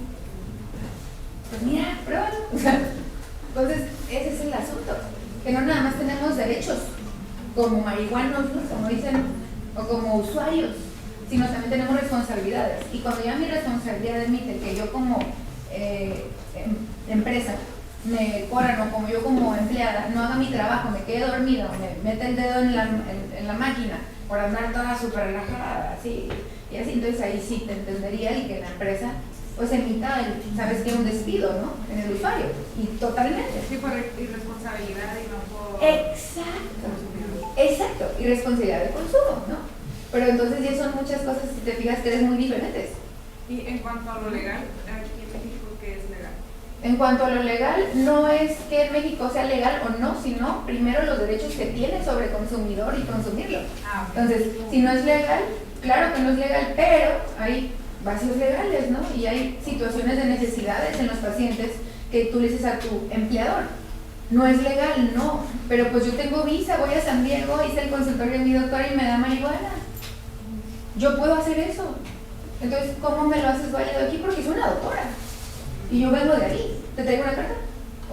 Pues mira, pruébalo. Entonces, ese es el asunto. Que no nada más tenemos derechos como marihuanos, ¿no? Como dicen, o como usuarios, sino también tenemos responsabilidades. Y cuando ya mi responsabilidad admite que yo como empresa me corran o como yo como empleada no haga mi trabajo, me quede dormido, me mete el dedo en la máquina por andar toda súper relajada, así, y así, entonces ahí sí te entendería y que la empresa pues emita el, ¿sabes qué? Un despido, ¿no? En el usuario, y totalmente. Sí, por irresponsabilidad y no por... Exacto, irresponsabilidad de consumo, ¿no? Pero entonces ya son muchas cosas, si te fijas, que eres muy diferentes. Y en cuanto a lo legal, aquí en México, ¿qué es legal? En cuanto a lo legal, no es que en México sea legal o no, sino primero los derechos que tiene sobre el consumidor y consumirlo. Entonces, si no es legal, claro que no es legal, pero hay vacíos legales, ¿no? Y hay situaciones de necesidades en los pacientes que tú le dices a tu empleador, no es legal, no, pero pues yo tengo visa, voy a San Diego, hice el consultorio de mi doctora y me da marihuana. Yo puedo hacer eso. Entonces, ¿cómo me lo haces válido aquí? Porque soy una doctora y yo vengo de ahí. ¿Te traigo una carta?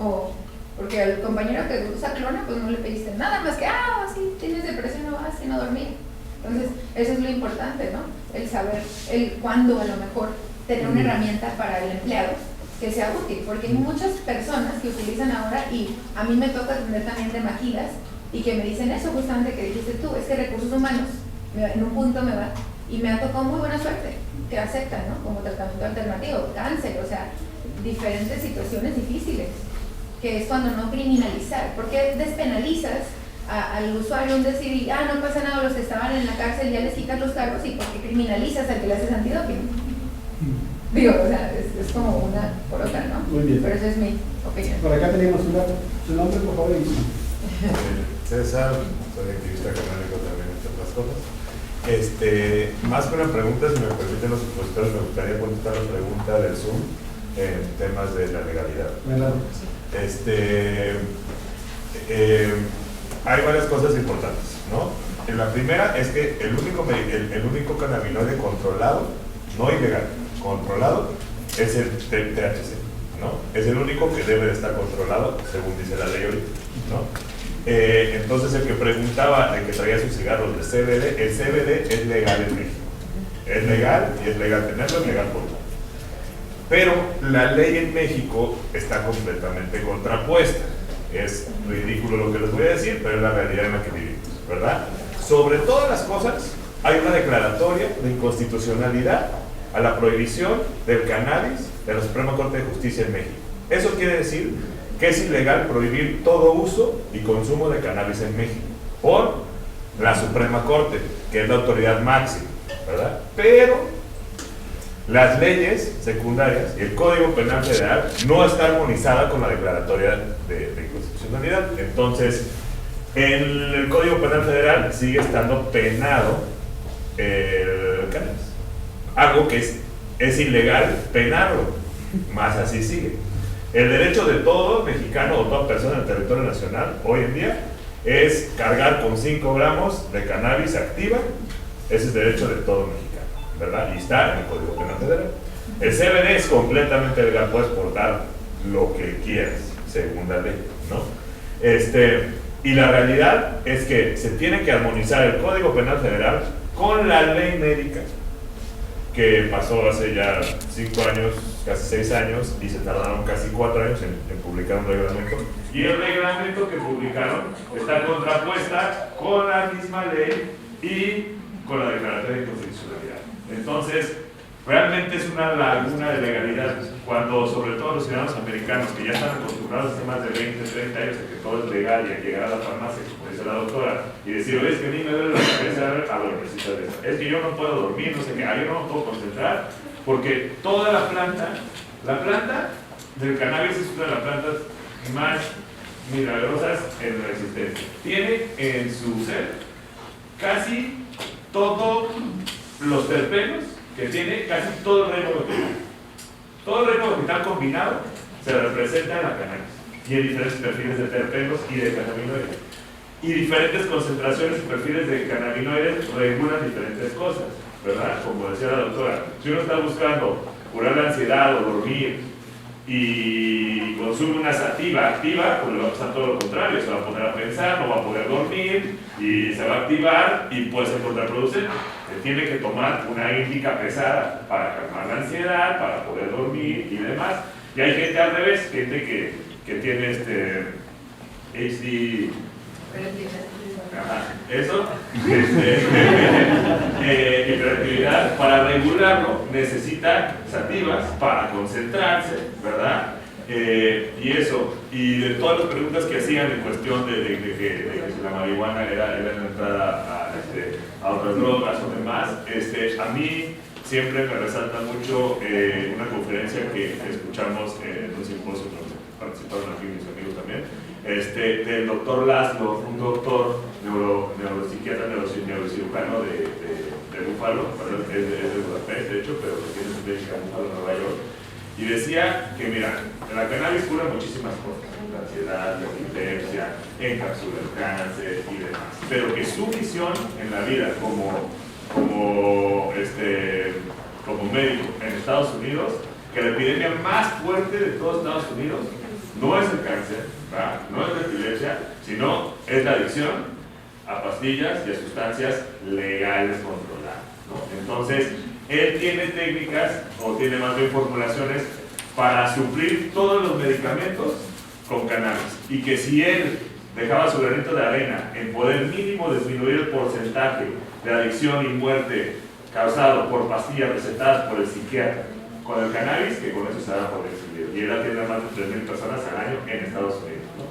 O porque al compañero que usa clona, pues no le pediste nada más que, sí, tienes depresión, no vas y no dormir. Entonces, eso es lo importante, ¿no? El saber, el cuándo a lo mejor tener una herramienta para el empleado que sea útil, porque hay muchas personas que utilizan ahora, y a mí me toca atender también de maquilas, y que me dicen eso justamente que dijiste tú, es que recursos humanos, en un punto me va, y me ha tocado muy buena suerte, que aceptan, ¿no? Como tratamiento alternativo, cáncer, o sea, diferentes situaciones difíciles, que es cuando no criminalizar, porque despenalizas al usuario un decir, no pasa nada, los que estaban en la cárcel ya les quitas los cargos, y porque criminalizas al que le haces antidoping. Digo, o sea, es como una por otra, ¿no? Muy bien. Pero esa es mi opinión. Por acá tenemos su nombre, por favor. César, soy activista canábico también, entre otras cosas. Más que una pregunta, si me permiten los expositores, me gustaría contestar la pregunta del Zoom en temas de la legalidad. Hay varias cosas importantes, ¿no? La primera es que el único cannabinoide controlado, no ilegal, controlado, es el THC, ¿no? Es el único que debe de estar controlado, según dice la ley ahorita, ¿no? Entonces el que preguntaba de que traía sus cigarros de CBD, el CBD es legal en México. Es legal y es legal tenerlo, es legal portarlo. Pero la ley en México está completamente contrapuesta. Es ridículo lo que les voy a decir, pero es la realidad en la que vivimos, ¿verdad? Sobre todas las cosas, hay una declaratoria de inconstitucionalidad a la prohibición del cannabis de la Suprema Corte de Justicia en México. Eso quiere decir que es ilegal prohibir todo uso y consumo de cannabis en México por la Suprema Corte, que es la autoridad máxima, ¿verdad? Pero las leyes secundarias y el Código Penal Federal no está armonizada con la declaratoria de inconstitucionalidad. Entonces, en el Código Penal Federal sigue estando penado el cannabis. Algo que es ilegal penarlo, más así sigue. El derecho de todo mexicano o toda persona en el territorio nacional hoy en día es cargar con 5 gramos de cannabis activa. Ese es derecho de todo mexicano, ¿verdad? Y está en el Código Penal Federal. El CBD es completamente legal, puedes portar lo que quieras, según la ley, ¿no? Y la realidad es que se tiene que armonizar el Código Penal Federal con la ley médica, que pasó hace ya 5 años, casi 6 años, y se tardaron casi 4 años en publicar un reglamento. Y el reglamento que publicaron está contrapuesta con la misma ley y con la declaratoria de inconstitucionalidad. Entonces, realmente es una laguna de legalidad cuando, sobre todo los ciudadanos americanos, que ya están acostumbrados hace más de 20, 30 años a que todo es legal y a llegar a la farmacia, como dice la doctora, y decir, oye, es que a mí me duele la cabeza, a ver, necesitas de eso. Es que yo no puedo dormir, no sé qué, yo no me puedo concentrar, porque toda la planta del cannabis es una de las plantas más milagrosas en la existencia. Tiene en su ser casi todos los terpenos que tiene casi todo el reino vegetal. Todo el reino vegetal combinado se representa en la cannabis y en diferentes perfiles de terpenos y de cannabinoides. Y diferentes concentraciones y perfiles de cannabinoides regulan diferentes cosas, ¿verdad? Como decía la doctora, si uno está buscando curar la ansiedad o dormir y consume una sativa activa, pues le va a pasar todo lo contrario, se va a poner a pensar, no va a poder dormir y se va a activar y puede ser contraproducente. Se tiene que tomar una índica pesada para calmar la ansiedad, para poder dormir y demás. Y hay gente al revés, gente que tiene HD, eso, hiperactividad, para regularlo necesita sativas para concentrarse, ¿verdad? Y eso, y de todas las preguntas que hacían en cuestión de que la marihuana era la entrada a otras drogas o demás, a mí siempre me resalta mucho una conferencia que escuchamos en un simposio donde participaron aquí mis amigos también, del doctor Laszlo, un doctor neuropsiquiatra, neurocirujano de Búfalo, es de Budapest de hecho, pero tiene su clínica en Búfalo, Nueva York, y decía que mira, la cannabis cura muchísimas cosas, la ansiedad, la epilepsia, encapsula el cáncer y demás, pero que su visión en la vida como médico en Estados Unidos, que la epidemia más fuerte de todos Estados Unidos no es el cáncer, ¿verdad? No es la epilepsia, sino es la adicción a pastillas y a sustancias legales controladas, ¿no? Entonces, él tiene técnicas, o tiene más bien formulaciones, para suplir todos los medicamentos con cannabis. Y que si él dejaba su granito de arena en poder mínimo disminuir el porcentaje de adicción y muerte causado por pastillas recetadas por el psiquiatra con el cannabis, que con eso se da por exiliado. Y él atiende a más de 3,000 personas al año en Estados Unidos, ¿no?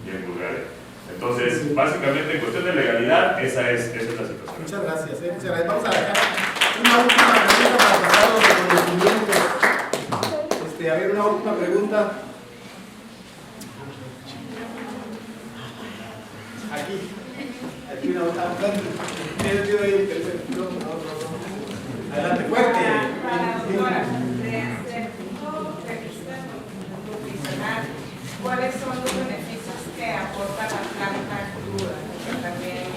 Y en Bulgaria. Entonces, básicamente, en cuestión de legalidad, esa es la situación. Muchas gracias. Muchas gracias. Vamos a dejar una última pregunta para pasar a los reconocimientos. A ver, una última pregunta. Aquí una última pregunta. Adelante, fuerte. ¿Cuáles son los beneficios que aporta la planta cruda? También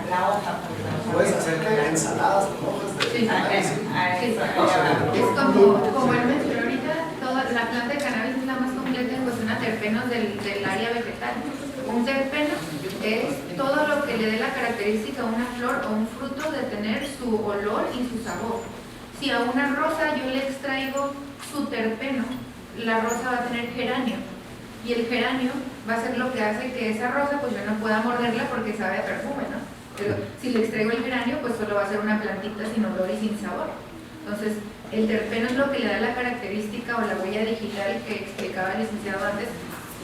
la hoja. Puedes hacerte ensaladas con hojas de cannabis. Es como él mencionó ahorita, la planta de cannabis es la más completa en cuestión a terpenos del área vegetal. Un terpeno es todo lo que le dé la característica a una flor o un fruto de tener su olor y su sabor. Si a una rosa yo le extraigo su terpeno, la rosa va a tener geranio, y el geranio va a ser lo que hace que esa rosa pues yo no pueda morderla porque sabe a perfume, ¿no? Pero si le extraigo el geranio, pues solo va a ser una plantita sin olor y sin sabor. Entonces, el terpeno es lo que le da la característica o la huella digital que explicaba el licenciado antes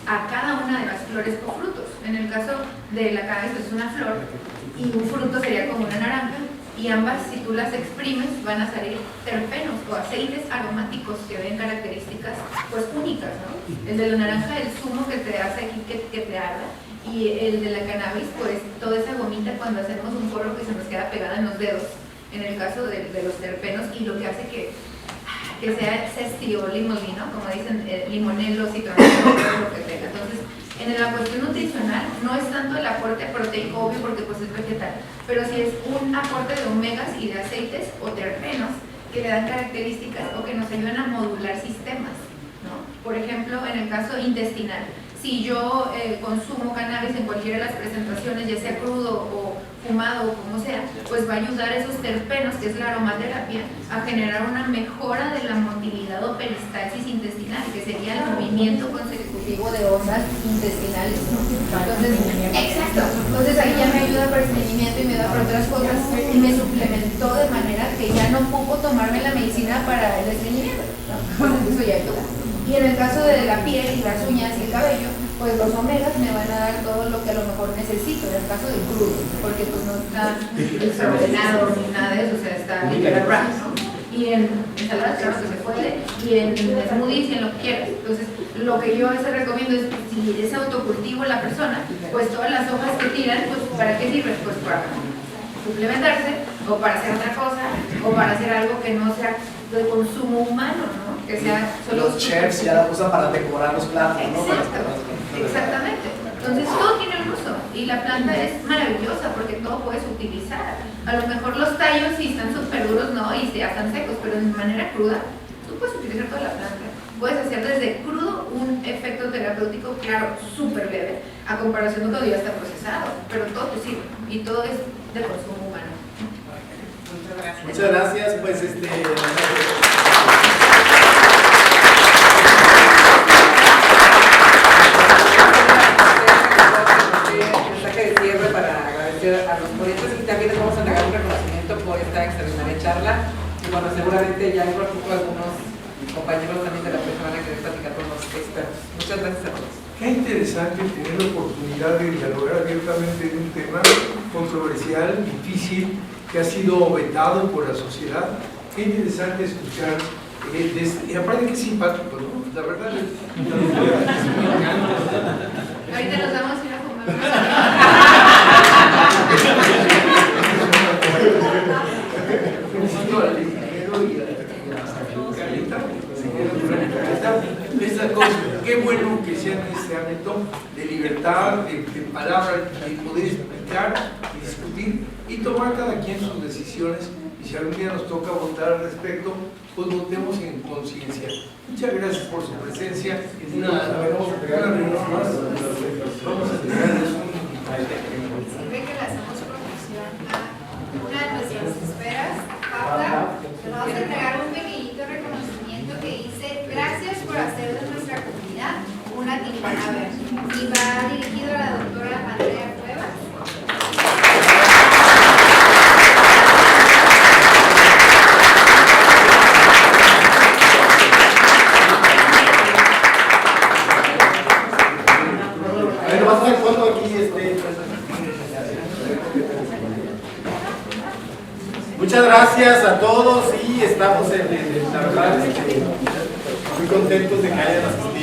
a cada una de las flores o frutos. En el caso de la cannabis es una flor y un fruto sería como una naranja, y ambas, si tú las exprimes, van a salir terpenos o aceites aromáticos que den características pues únicas, ¿no? El de la naranja, el zumo que te hace aquí que te arda, Y el de la cannabis, pues toda esa gomita cuando hacemos un porro que se nos queda pegada en los dedos, en el caso de los terpenos, y lo que hace que sea estilo limonino, como dicen, limonelo, citronelo, todo lo que tenga. Entonces, en la cuestión nutricional no es tanto el aporte proteico, obvio, porque pues es vegetal, pero sí es un aporte de omegas y de aceites o terpenos que le dan características o que nos ayudan a modular sistemas, ¿no? Por ejemplo, en el caso intestinal, si yo consumo cannabis en cualquiera de las presentaciones, ya sea crudo o fumado o como sea, pues va a ayudar a esos terpenos, que es la aromaterapia, a generar una mejora de la motilidad o peristalsis intestinal, que sería el movimiento consecutivo de ondas intestinales, ¿no? Entonces, exacto. Entonces ahí ya me ayuda para el estreñimiento y me da para otras cosas y me suplementó de manera que ya no ocupo tomarme la medicina para el estreñimiento, ¿no? Entonces eso ya ayuda. Y en el caso de la piel y las uñas y el cabello, pues los omegas me van a dar todo lo que a lo mejor necesito, en el caso del crudo, porque pues no está desordenado ni nada de eso, o sea, está literal wrap, ¿no? Y en ensaladas, claro que se puede, y en smoothies y en lo que quieras. Entonces, lo que yo se recomiendo es, si es autocultivo la persona, pues todas las hojas que tiran, pues ¿para qué sirven? Pues para suplementarse, o para hacer otra cosa, o para hacer algo que no sea de consumo humano, ¿no? Que sea solo... Los chefs ya la usan para decorar los platos, ¿no? Exactamente. Entonces todo tiene un uso y la planta es maravillosa porque todo puedes utilizar. A lo mejor los tallos sí están súper duros, ¿no? Y ya están secos, pero de manera cruda tú puedes utilizar toda la planta. Puedes hacer desde crudo un efecto terapéutico, claro, súper leve, a comparación de cuando ya está procesado, pero todo te sirve y todo es de consumo humano. Muchas gracias, pues mensaje de cierre para agradecer a los ponentes y también les vamos a entregar un reconocimiento por esta extraordinaria charla. Y bueno, seguramente ya en un ratito algunos compañeros también de la persona que deben platicar con los expertos. Muchas gracias a todos. Qué interesante tener la oportunidad de dialogar abiertamente de un tema controversial, difícil, que ha sido vetado por la sociedad. Qué interesante escuchar, y aparte que simpático, ¿no? La verdad es me encanta. Ahorita nos vamos a ir a fumar. Felicito al ingeniero y a Carlita, esta cosa, qué bueno que sea en este ámbito de libertad, de palabra, de poder explicar y discutir y tomar cada quien sus decisiones, y si algún día nos toca votar al respecto, pues votemos en conciencia. Muchas gracias por su presencia. Vamos a entregarles Sirve que le hacemos promoción a una de nuestras esferas, Paula. Le vamos a entregar un pequeñito reconocimiento que dice: gracias por hacer de nuestra comunidad una Tijuana Verde. Y va dirigido a la doctora Andrea Cuevas. Muchas gracias a todos y estamos la verdad, muy contentos de que hayan asistido.